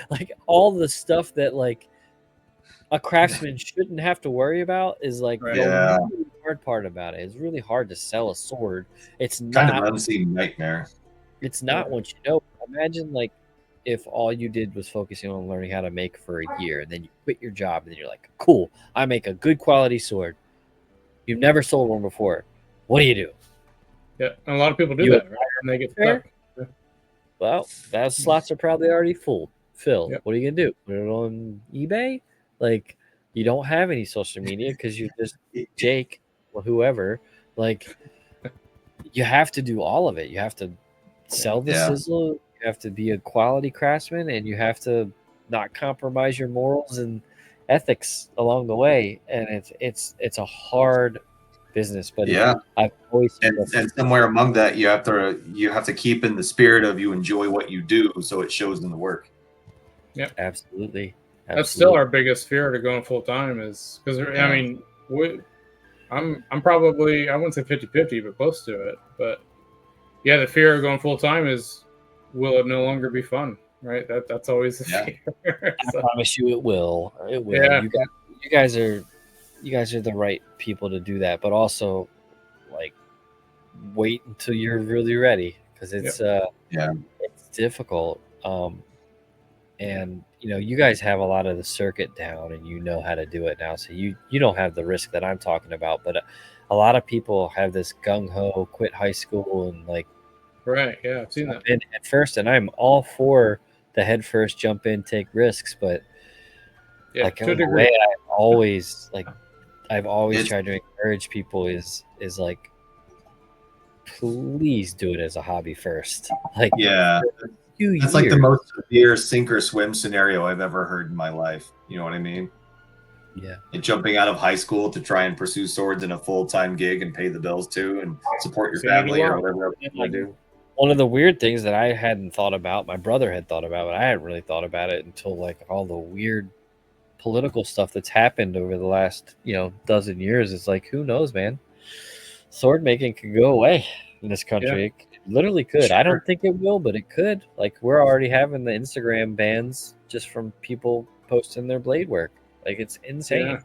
all the stuff that like a craftsman shouldn't have to worry about is like the really hard part about it. It's really hard to sell a sword. It's not kind of an unseen nightmare. It's not once you know. Imagine like if all you did was focusing on learning how to make for a year, and then you quit your job, and then you're like, cool, I make a good quality sword. You've never sold one before. What do you do? Yeah, and a lot of people do that, right? And they get stuck. Well, those slots are probably already filled. What are you gonna do? Put it on eBay? Like, you don't have any social media because you're just Jake or whoever. Like, you have to do all of it. You have to sell the Yeah. sizzle. You have to be a quality craftsman, and you have to not compromise your morals and ethics along the way. And it's a hard business, but Yeah. I've always And somewhere among that, you have to keep in the spirit of you enjoy what you do, so it shows in the work. absolutely. That's still our biggest fear to going full time is because I mean, I'm probably, I wouldn't say 50-50, but close to it. But yeah, the fear of going full time is, will it no longer be fun? Right. That's always the fear. I promise you, it will. It will. Yeah. You guys are the right people to do that, but also, like, wait until you're really ready, because it's it's difficult. And you guys have a lot of the circuit down, and you know how to do it now, so you don't have the risk that I'm talking about. But a lot of people have this gung-ho quit high school and like, right, yeah, I've seen that at first, and I'm all for the head first jump in, take risks, but like, to a the degree. way I've always tried to encourage people is like, please do it as a hobby first. Like, that's like the most severe sink or swim scenario I've ever heard in my life. You know what I mean? Yeah. And jumping out of high school to try and pursue swords in a full-time gig and pay the bills too and support your family or whatever you want to do. One of the weird things that I hadn't thought about, my brother had thought about, but I hadn't really thought about it until like all the weird political stuff that's happened over the last, dozen years. It's like, who knows, man? Sword making could go away in this country. It literally could. Sure. I don't think it will, but it could. Like, we're already having the Instagram bans just from people posting their blade work. Like, it's insane. Yeah.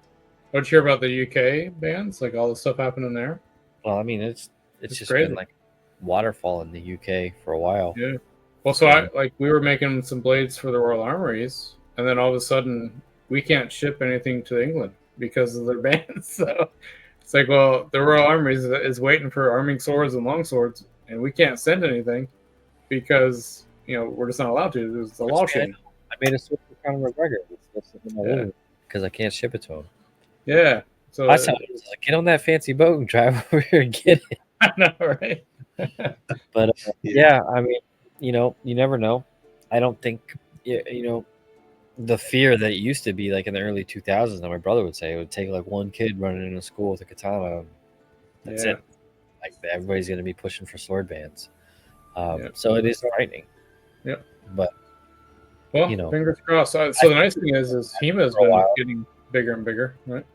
What'd you hear about the UK bans? Like, all the stuff happening there? Well, I mean, it's just crazy. Been like waterfall in the UK for a while. Yeah. Well, so we were making some blades for the Royal Armories, and then all of a sudden we can't ship anything to England because of their bans. So it's like, well, the Royal Armories is waiting for arming swords and long swords, and we can't send anything because we're just not allowed to. There's a law change. I made a sword for Conor McGregor because I can't ship it to him. Yeah. So I said, get on that fancy boat and drive over here and get it. I know, right? But yeah, I mean, you never know. I don't think the fear that it used to be like in the early 2000s, that my brother would say, it would take like one kid running into school with a katana. That's it. Like, everybody's going to be pushing for sword bans. So it is frightening. Yep. But fingers crossed. So the nice thing is HEMA has been getting bigger and bigger, right?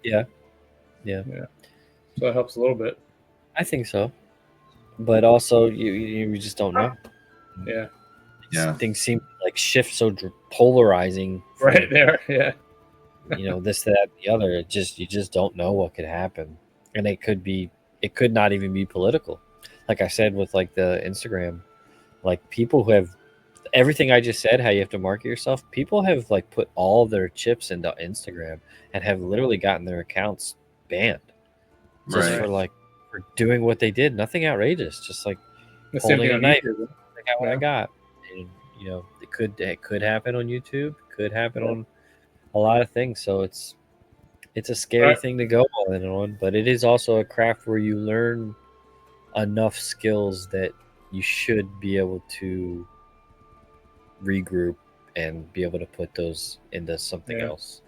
Yeah. So that helps a little bit. I think so. But also, you just don't know. Yeah. Things seem like shift so polarizing. Right there, yeah. This, that, the other. You just don't know what could happen, and it could not even be political. Like I said with like the Instagram, like, people who have everything I just said, how you have to market yourself. People have like put all their chips into Instagram and have literally gotten their accounts banned just for doing what they did. Nothing outrageous, just like the holding a knife. I got what I got. And, it could happen on YouTube. Could happen on a lot of things. So it's a scary thing to go all in on, but it is also a craft where you learn enough skills that you should be able to regroup and be able to put those into something else,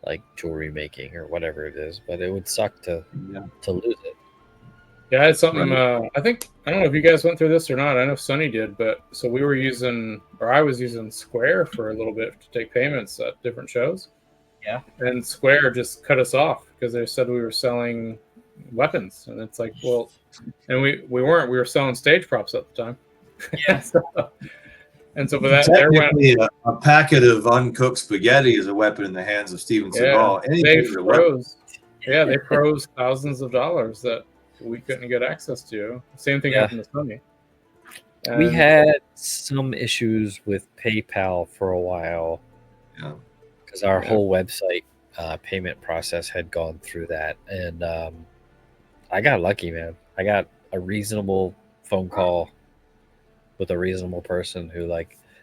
like jewelry making or whatever it is. But it would suck to lose it. Yeah, I had something. I don't know if you guys went through this or not. I know Sonny did, but so I was using Square for a little bit to take payments at different shows. Yeah. And Square just cut us off because they said we were selling weapons, and it's like, well, and we weren't. We were selling stage props at the time. Yeah. So for that, technically, a packet of uncooked spaghetti is a weapon in the hands of Steven Seagal. They froze thousands of dollars that we couldn't get access to. Same thing happened to Sonny. We had some issues with PayPal for a while. Yeah. Because our whole website payment process had gone through that. And I got lucky, man. I got a reasonable phone call with a reasonable person who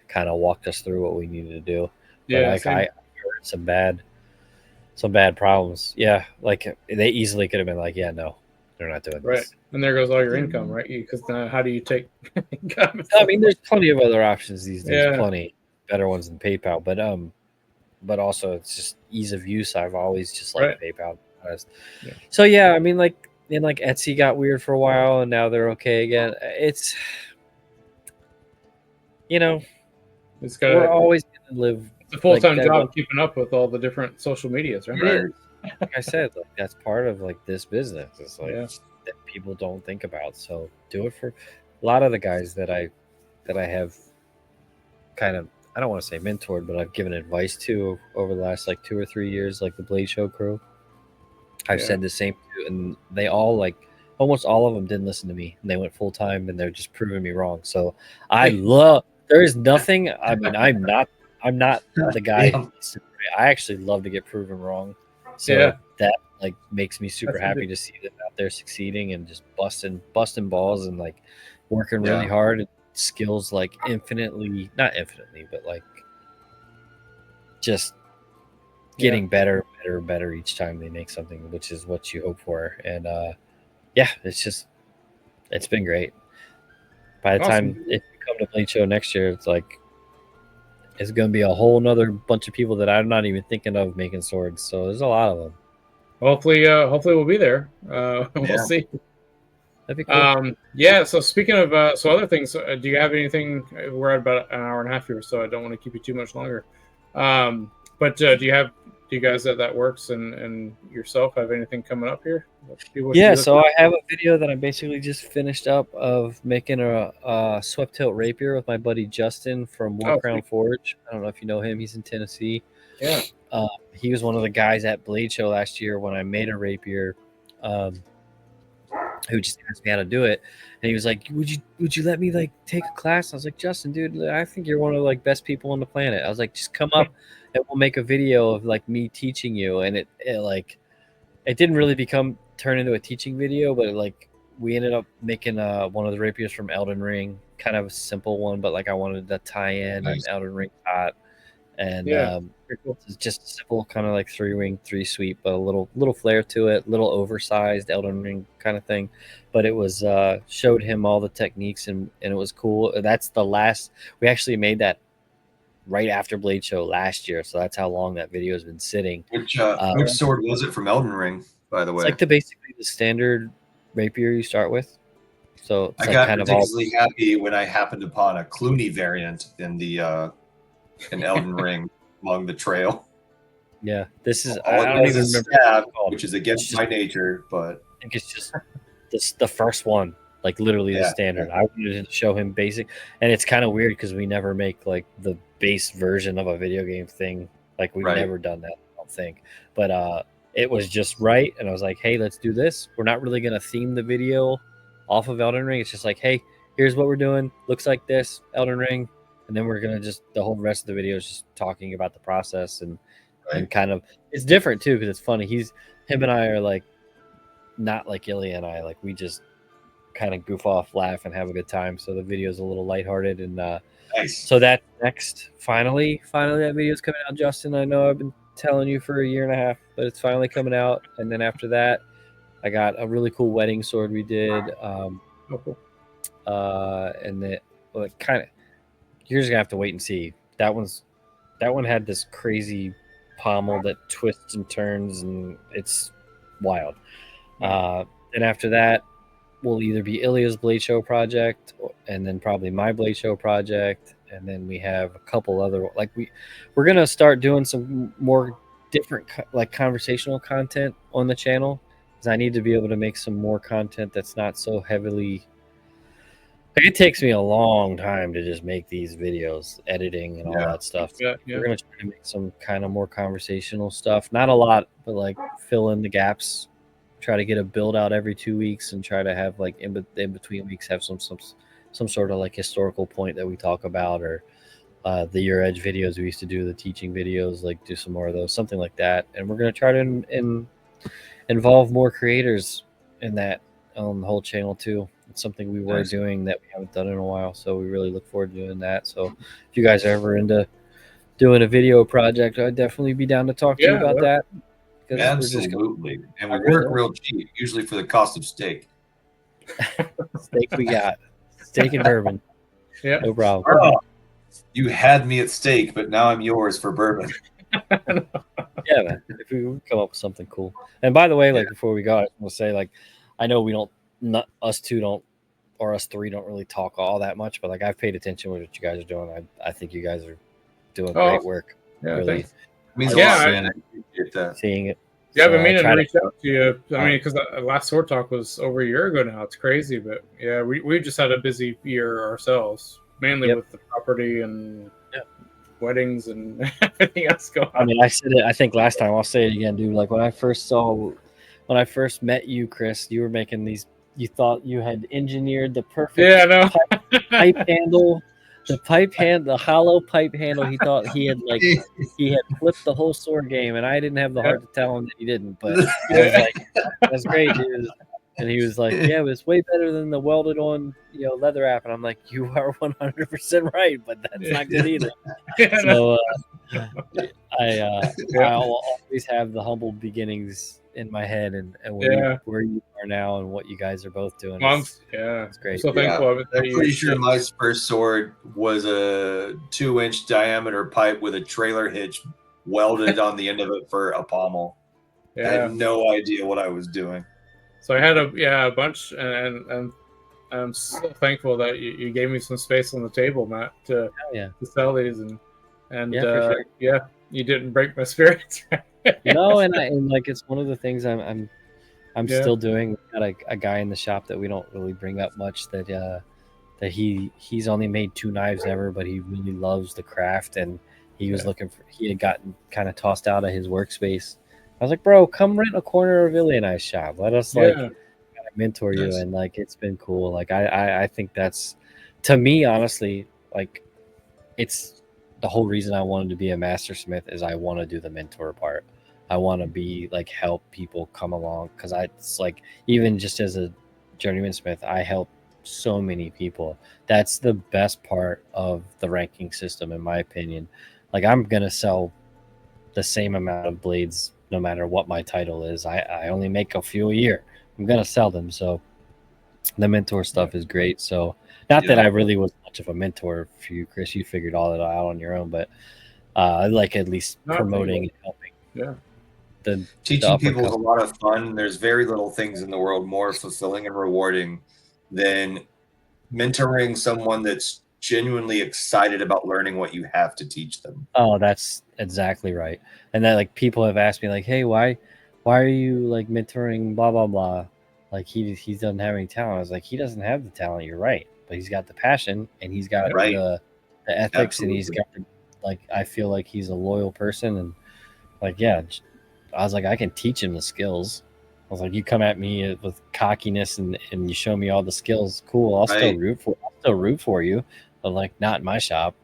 kind of walked us through what we needed to do. But I incurred some bad problems. Yeah, like they easily could have been like, yeah, no, they're not doing Right. this. And there goes all your income, right? Because how do you take income? I mean, there's plenty of other options these days. Yeah. Plenty better ones than PayPal, but also it's just ease of use. I've always just liked PayPal. To be honest. Yeah. So yeah, I mean, like Etsy got weird for a while, and now they're okay again. It's It's we're always gonna live. It's a full-time like job keeping up with all the different social medias, right? It is. Like I said, like that's part of like this business. It's like that people don't think about. So do it for a lot of the guys that I have kind of, I don't want to say mentored, but I've given advice to over the last like 2 or 3 years, like the Bladeshow crew. I've said the same to, and they all like almost all of them didn't listen to me, and they went full time, and they're just proving me wrong. So I love. There is nothing. I mean, I'm not the guy. I actually love to get proven wrong. So that like makes me super happy to see them out there succeeding and just busting balls and like working really hard. And skills like not infinitely, but like just getting better each time they make something, which is what you hope for. And it's been great. By the time if you come to Bladeshow next year, it's like it's going to be a whole nother bunch of people that I'm not even thinking of making swords. So there's a lot of them. Hopefully we'll be there. We'll see. That'd be cool. So speaking of other things, do you have anything? We're at about an hour and a half here, so I don't want to keep you too much longer. But do you guys that works and yourself have anything coming up here? So I have a video that I basically just finished up of making a swept hilt rapier with my buddy Justin from War Crown Forge. I don't know if you know him. He's in Tennessee. Yeah. He was one of the guys at Bladeshow last year when I made a rapier. Who just asked me how to do it, and he was like, would you let me like take a class? I was like, Justin, dude, I think you're one of the like best people on the planet. I was like, just come up and we'll make a video of like me teaching you. And it didn't really turn into a teaching video, but like we ended up making one of the rapiers from Elden Ring, kind of a simple one, but like I wanted to tie in an Elden Ring pot. And it's just a simple kind of like 3-wing 3-sweep, but a little flair to it, little oversized Elden Ring kind of thing. But it was showed him all the techniques and it was cool. That's the last. We actually made that right after Bladeshow last year, so that's how long that video has been sitting. Which sword was it from Elden Ring, by the way? It's like basically the standard rapier you start with. So it's I got particularly happy when I happened upon a Clooney variant in the in Elden Ring along the trail. Yeah, this is I don't even remember which is against my nature, but I think it's just the first one, like literally the standard. I wanted to show him basic, and it's kind of weird because we never make like the base version of a video game thing. Like we've never done that, I don't think. But it was just right, and I was like, hey, let's do this. We're not really gonna theme the video off of Elden Ring. It's just like, hey, here's what we're doing. Looks like this, Elden Ring. And then we're going to the whole rest of the video is just talking about the process and kind of, it's different too, because it's funny. Him and I are like, not like Ilya and I, like we just kind of goof off, laugh, and have a good time. So the video is a little lighthearted. And so that next, finally that video is coming out, Justin. I know I've been telling you for a year and a half, but it's finally coming out. And then after that, I got a really cool wedding sword we did. And then kind of, you're just gonna have to wait and see. That one had this crazy pommel that twists and turns, and it's wild. And after that, will either be Ilya's Bladeshow project, and then probably my Bladeshow project, and then we have a couple other we're gonna start doing some more different like conversational content on the channel, because I need to be able to make some more content that's not so heavily. Like it takes me a long time to just make these videos, editing and all that stuff. We're going to try to make some kind of more conversational stuff. Not a lot, but like fill in the gaps. Try to get a build out every 2 weeks and try to have like in between weeks have some sort of like historical point that we talk about, or the Your Edge videos we used to do, the teaching videos, like do some more of those, something like that. And we're going to try to involve more creators in that on the whole channel too. It's something we were doing that we haven't done in a while, so we really look forward to doing that. So if you guys are ever into doing a video project, I'd definitely be down to talk to you about that. Absolutely. And we really work real cheap, usually for the cost of steak. Steak we got. Steak and bourbon. Yeah. No problem. Oh, you had me at steak, but now I'm yours for bourbon. Yeah, man. If we come up with something cool. And by the way, like before we go, I just want to say, like, I know we don't, us two don't, or us three don't really talk all that much, but like I've paid attention to what you guys are doing. I think you guys are doing great work. Yeah, really. thanks. It means a lot, man. I appreciate that. Seeing it. Yeah, I've been meaning to reach out to you. I mean, because the last Sword Talk was over a year ago now. It's crazy, but yeah, we just had a busy year ourselves, mainly with the property and weddings and everything else going on. I mean, I said it, I think last time, I'll say it again, dude. Like when I first met you, Chris, you were making these, you thought you had engineered the perfect pipe handle. The hollow pipe handle. He thought he had flipped the whole sword game, and I didn't have the heart to tell him that he didn't. But I was like, "That's great, dude." And he was like, "Yeah, it was way better than the welded on, leather wrap." And I'm like, "You are 100% right, but that's not good either." So I'll always have the humble beginnings in my head, and where you are now and what you guys are both doing. It's great. So thankful. I'm pretty sure my first sword was a 2-inch diameter pipe with a trailer hitch welded on the end of it for a pommel. I had no idea what I was doing. So I had a bunch, and I'm so thankful that you gave me some space on the table, Matt, to sell these, and sure. You didn't break my spirits. No, and like it's one of the things I'm still doing. We've got a guy in the shop that we don't really bring up much, that he's only made 2 knives ever, but he really loves the craft, and he was he had gotten kind of tossed out of his workspace. I was like, bro, come rent a corner of Illionized shop. Let us mentor you, and like it's been cool. Like I think that's, to me, honestly, like it's the whole reason I wanted to be a mastersmith is I want to do the mentor part. I want to be like help people come along, because it's like, even just as a journeyman smith, I help so many people. That's the best part of the ranking system, in my opinion. Like I'm gonna sell the same amount of blades no matter what my title is. I only make a few a year. I'm gonna sell them. So the mentor stuff is great. So not that I really was much of a mentor for you, Chris. You figured all that out on your own, but I like at least promoting and helping. Yeah. Teaching people is a lot of fun. There's very little things in the world more fulfilling and rewarding than mentoring someone that's genuinely excited about learning what you have to teach them. Oh, that's exactly right. And that, like, people have asked me, like, hey, why are you like mentoring blah blah blah? Like he doesn't have any talent. I was like, he doesn't have the talent, you're right, but he's got the passion, and he's got the ethics. Absolutely. And he's got I feel like he's a loyal person, and like I was like, I can teach him the skills. I was like, you come at me with cockiness and you show me all the skills, cool. I'll still root for you, but like not in my shop.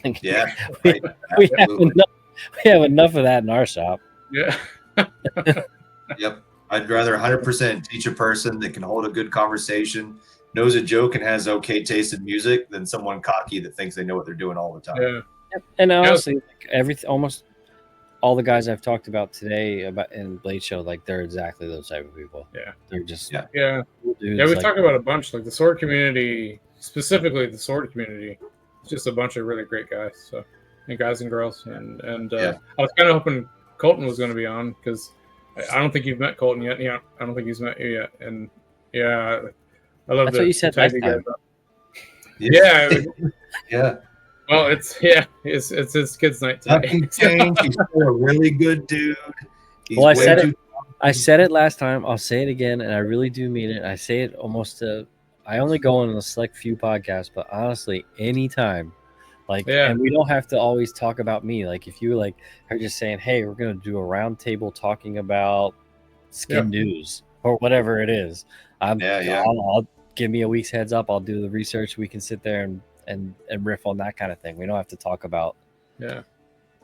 Like, we have enough of that in our shop. Yeah. Yep. I'd rather 100% teach a person that can hold a good conversation, knows a joke, and has okay taste in music than someone cocky that thinks they know what they're doing all the time. Yeah. And honestly, like almost all the guys I've talked about today in Bladeshow, like they're exactly those type of people. Yeah. They're just cool dudes. Yeah, we talk about a bunch, like the sword community, specifically the sword community. It's just a bunch of really great guys. So, and guys and girls, and I was kind of hoping Colton was going to be on, because I don't think you've met Colton yet. Yeah, I don't think he's met you yet. And I love that's what you said last time. Yeah. Well, it's his kid's night today. Nothing changed. He's still a really good dude. I said it last time. I'll say it again, and I really do mean it. I say it almost I only go on a select few podcasts, but honestly, anytime, and we don't have to always talk about me. Like if you are just saying, hey, we're going to do a round table talking about skin news or whatever it is. I'll give me a week's heads up. I'll do the research. We can sit there and riff on that kind of thing. We don't have to talk about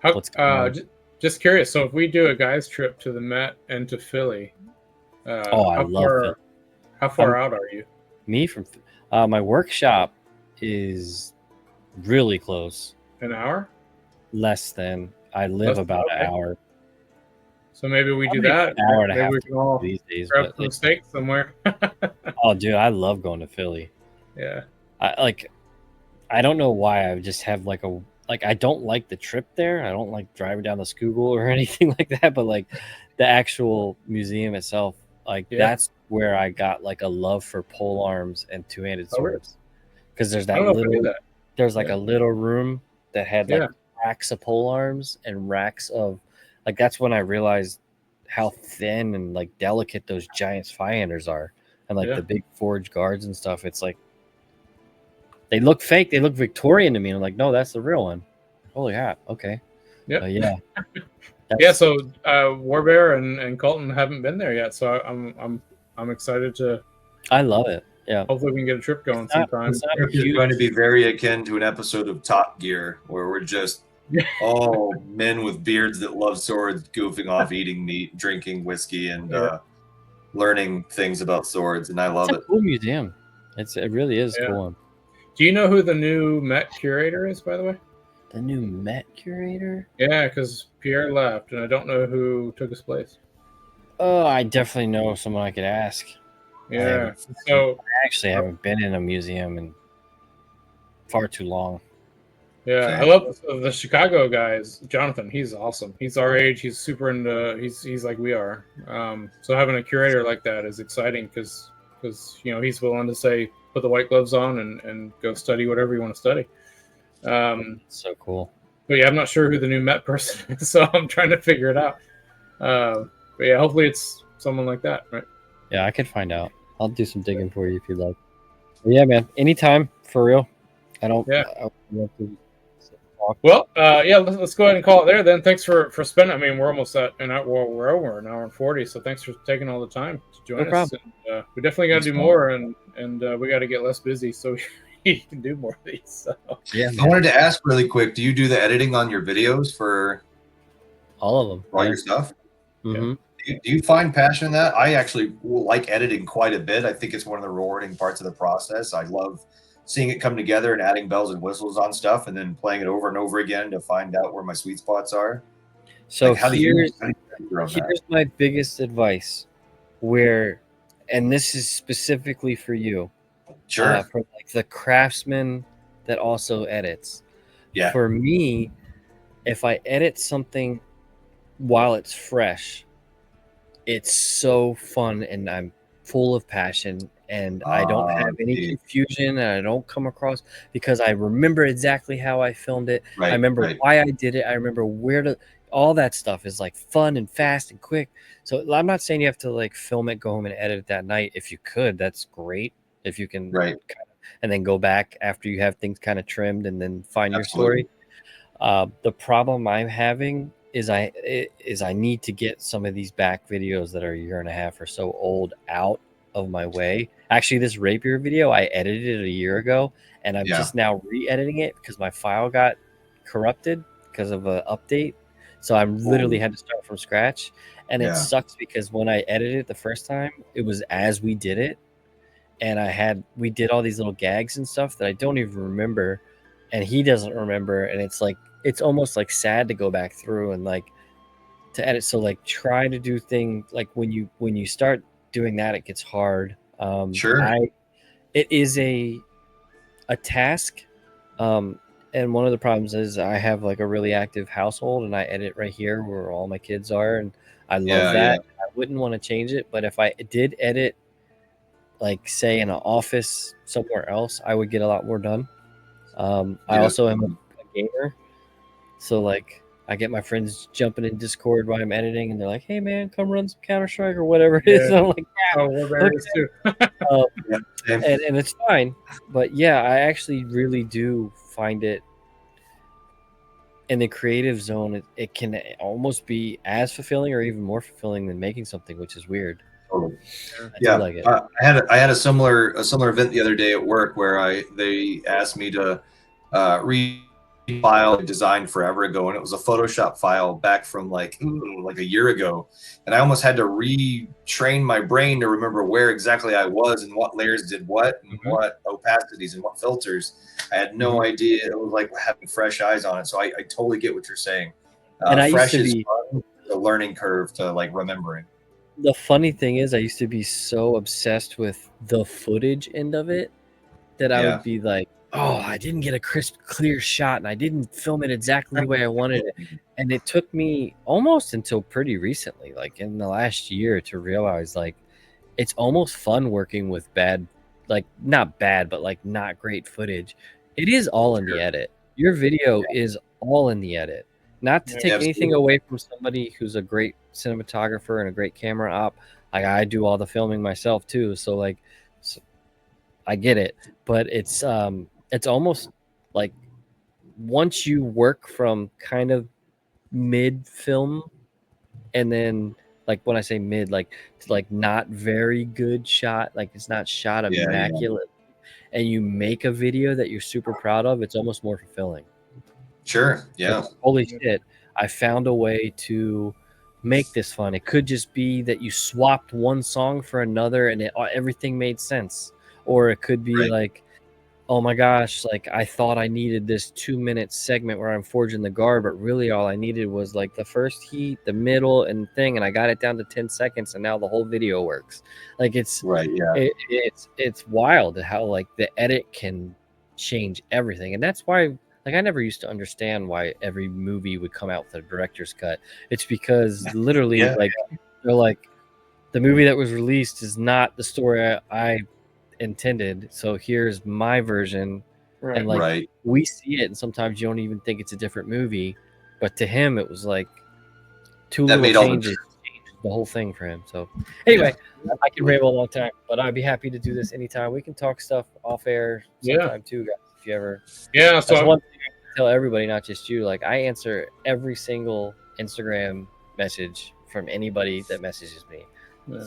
what's going on. Just curious. So if we do a guys trip to the Met and to Philly, I love Philly. How far out are you? Me from my workshop is really close. An hour? Less than. I live Less- about an okay. hour. So maybe we do Probably that. an hour and a Maybe half we to can all these days. grab But some like, steak somewhere. oh, dude, I love going to Philly. Yeah. I don't know why. I just have like I don't like the trip there. I don't like driving down the Schuylkill or anything like that. But like the actual museum itself, like Yeah. that's where I got like a love for pole arms and two-handed Oh, really? swords. Because there's I that don't know if I knew little, that. there's like Yeah. a little room that had like Yeah. racks of pole arms and racks of like. That's when I realized how thin and like delicate those giant Firehanders are, and like Yeah. the big forged guards and stuff. It's like they look fake. They look Victorian to me. I'm like, no, that's the real one. Holy hat. Okay. Yep. Yeah. Yeah. So Warbear and Colton haven't been there yet, so I'm excited to. I love it. Yeah. Hopefully, we can get a trip going sometime. It's not It's huge. going to be very akin to an episode of Top Gear where we're just all men with beards that love swords, goofing off, eating meat, drinking whiskey, and learning things about swords. And I love It's a it. cool museum. It really is Yeah. cool. Do you know who the new Met curator is, by the way? The new Met curator? Yeah, because Pierre left, and I don't know who took his place. Oh, I definitely know someone I could ask. Yeah. So I actually haven't been in a museum in far too long. yeah, Same. I love the Chicago guys. Jonathan, he's awesome. He's our age. He's super into. He's like we are. So having a curator like that is exciting because he's willing to say put the white gloves on and go study whatever you want to study. So cool. But yeah, I'm not sure who the new Met person is, so I'm trying to figure it out. But yeah, hopefully it's someone like that, right? Yeah, I could find out. I'll do some digging for you if you'd like. But yeah, man. Anytime, for real. I don't. Yeah. I want to talk. Well, yeah, let's go ahead and call it there then. Thanks for spending. I mean, we're almost at an hour. Well, we're over an hour and 40. So thanks for taking all the time to join No us. problem. And, we definitely got to do more, and we got to get less busy so we can do more of these. So. Yeah, I wanted to ask really quick, do you do the editing on your videos for all of them. all your stuff? Mm-hmm. Do you find passion in that? I actually like editing quite a bit. I think it's one of the rewarding parts of the process. I love seeing it come together and adding bells and whistles on stuff and then playing it over and over again to find out where my sweet spots are. So Like, how do you here's my biggest advice, and this is specifically for you. Sure. For like the craftsman that also edits. Yeah. For me, if I edit something while it's fresh, it's so fun and I'm full of passion and I don't have any confusion and I don't come across because I remember exactly how I filmed it. Right, I remember right. why I did it. I remember all that stuff is like fun and fast and quick. So I'm not saying you have to like film it, go home and edit it that night. If you could, that's great. If you can, Right. and then go back after you have things kind of trimmed and then find Absolutely. your story. The problem I'm having is I need to get some of these back videos that are a year and a half or so old out of my way. Actually, this rapier video, I edited it a year ago and I'm just now re-editing it because my file got corrupted because of an update. So I literally had to start from scratch. And it sucks because when I edited it the first time, it was as we did it. And we did all these little gags and stuff that I don't even remember. And he doesn't remember. And it's like, it's almost like sad to go back through and like to edit. So like try to do things like when you start doing that, it gets hard. Sure. It is a task. And one of the problems is I have like a really active household and I edit right here where all my kids are. And I love that. I wouldn't want to change it. But if I did edit, like say in an office somewhere else, I would get a lot more done. I also am a gamer. So like I get my friends jumping in Discord while I'm editing and they're like, hey man, come run some Counter-Strike or whatever it is. And I'm like, we're too. And it's fine. But yeah, I actually really do find it in the creative zone. It can almost be as fulfilling or even more fulfilling than making something, which is weird. Totally. I like it. I had a similar event the other day at work where they asked me to file I designed forever ago, and it was a Photoshop file back from like a year ago, and I almost had to retrain my brain to remember where exactly I was and what layers did what and what opacities and what filters. I had no idea. It was like having fresh eyes on it. So I totally get what you're saying. And I fresh used to is be fun, the learning curve to like remembering. the funny thing is I used to be so obsessed with the footage end of it that I would be like, oh, I didn't get a crisp, clear shot, and I didn't film it exactly the way I wanted it. And it took me almost until pretty recently, like in the last year, to realize like it's almost fun working with bad, like not bad, but like not great footage. It is all in the edit. Your video is all in the edit. Not to take anything away from somebody who's a great cinematographer and a great camera op. Like I do all the filming myself too, so like I get it, but it's almost like once you work from kind of mid film, and then like when I say mid, like it's like not very good shot, like it's not shot immaculate, and you make a video that you're super proud of, it's almost more fulfilling. Sure. Yeah. Like, holy shit, I found a way to make this fun. It could just be that you swapped one song for another and everything made sense. Or it could be like, oh my gosh, like I thought I needed this 2-minute segment where I'm forging the guard, but really all I needed was like the first heat, the middle, and thing, and I got it down to 10 seconds, and now the whole video works. Like it's it's wild how like the edit can change everything, and that's why like I never used to understand why every movie would come out with a director's cut. It's because literally like they're like the movie that was released is not the story I intended, so here's my version, and like we see it, and sometimes you don't even think it's a different movie, but to him it was like two little changes changed the whole thing for him. So anyway, I can ramble a long time, but I'd be happy to do this anytime. We can talk stuff off air sometime too, guys, if you ever. So one thing I can tell everybody, not just you, like I answer every single Instagram message from anybody that messages me.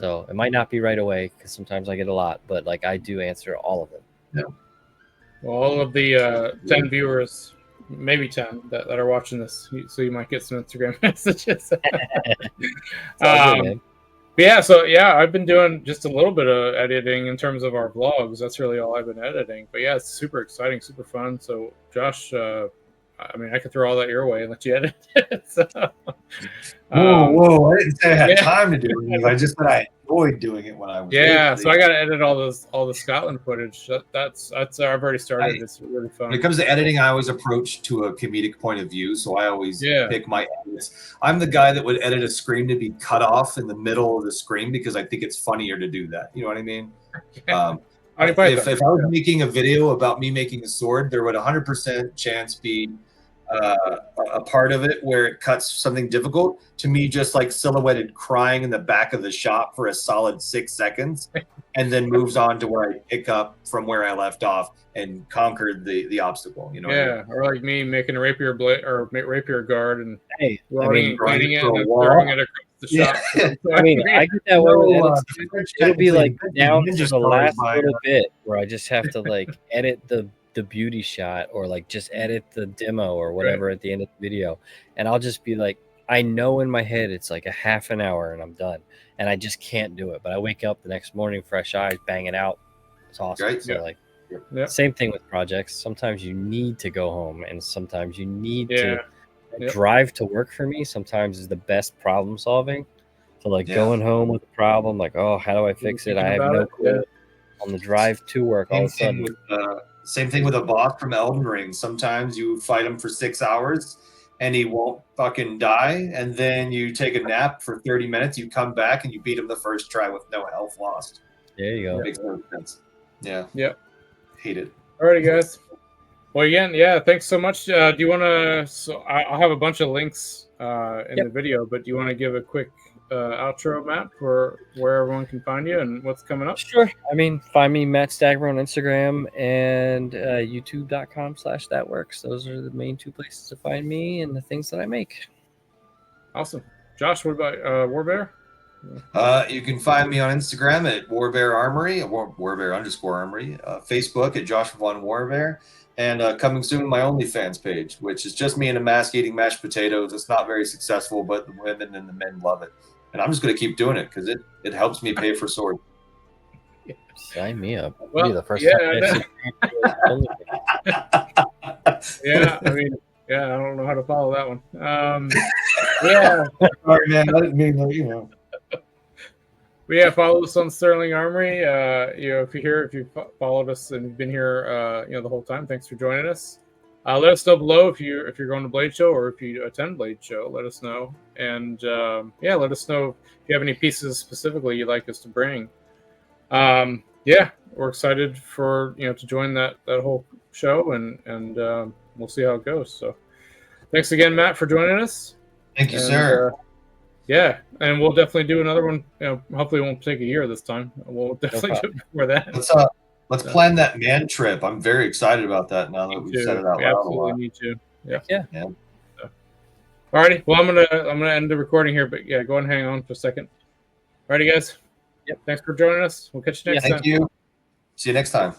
So it might not be right away because sometimes I get a lot, but like I do answer all of them. Well, all of the 10 viewers, maybe 10 that are watching this, so you might get some Instagram messages. I've been doing just a little bit of editing in terms of our vlogs. That's really all I've been editing. But yeah, it's super exciting, super fun. So Josh, I mean, I could throw all that your way and let you edit it. So, whoa! I didn't say I had time to do it. I just said I enjoyed doing it when I was. So I got to edit all the Scotland footage. That's I've already started. It's really fun. When it comes to editing, I always approach to a comedic point of view. So I always pick my edits. I'm the guy that would edit a scream to be cut off in the middle of the scream because I think it's funnier to do that. You know what I mean? If I was making a video about me making a sword, there would 100% chance be a part of it where it cuts something difficult to me, just like silhouetted crying in the back of the shop for a solid 6 seconds, and then moves on to where I pick up from where I left off and conquered the obstacle. You know? Or like me making a rapier blade or rapier guard and cleaning it and throwing it across the shop. I mean, I get that way with edits. It'll be like down to the last little bit where I just have to like edit the beauty shot or like just edit the demo or whatever at the end of the video, and I'll just be like, I know in my head it's like a half an hour and I'm done, and I just can't do it. But I wake up the next morning, fresh eyes, bang it out. It's awesome. So same thing with projects. Sometimes you need to go home, and sometimes you need to drive to work. For me, sometimes is the best problem solving. So like going home with a problem, like, oh, how do I fix it? I have no clue. On the drive to work, all of a sudden. Same thing with a boss from Elden Ring. Sometimes you fight him for 6 hours and he won't fucking die. And then you take a nap for 30 minutes. You come back and you beat him the first try with no health lost. There you go. Makes no sense. Yeah. Hate it. Alrighty, guys. Well, again, thanks so much. Do you want to? So I'll have a bunch of links in the video, but do you want to give a quick outro, Matt, for where everyone can find you and what's coming up? Sure. I mean, find me Matt Stagmer on Instagram and youtube.com/thatworks. Those are the main two places to find me and the things that I make. Awesome. Josh, what about Warbear? You can find me on Instagram at Warbear Armory, Warbear _Armory, Facebook at Joshua Von Warbear, and coming soon my OnlyFans page, which is just me in a mask eating mashed potatoes. It's not very successful, but the women and the men love it. And I'm just going to keep doing it because it helps me pay for sword. Sign me up. Well, Be the first yeah, time yeah. I mean, yeah, I don't know how to follow that one. Yeah. Sorry, man. I didn't mean But yeah, follow us on Sterling Armory. If you followed us and you've been here, the whole time, thanks for joining us. Let us know below if you're going to Bladeshow or if you attend Bladeshow. Let us know, and let us know if you have any pieces specifically you'd like us to bring. We're excited for to join that whole show, and we'll see how it goes. So, thanks again, Matt, for joining us. Thank you, sir. And we'll definitely do another one. Hopefully, it won't take a year this time. We'll definitely do it before that. Let's plan that man trip. I'm very excited about that now that we've said it out loud. Absolutely need to. Yeah. So. Alrighty. Well, I'm gonna end the recording here, but yeah, go ahead and hang on for a second. Alrighty, guys. Yep. Thanks for joining us. We'll catch you next time. Thank you. See you next time.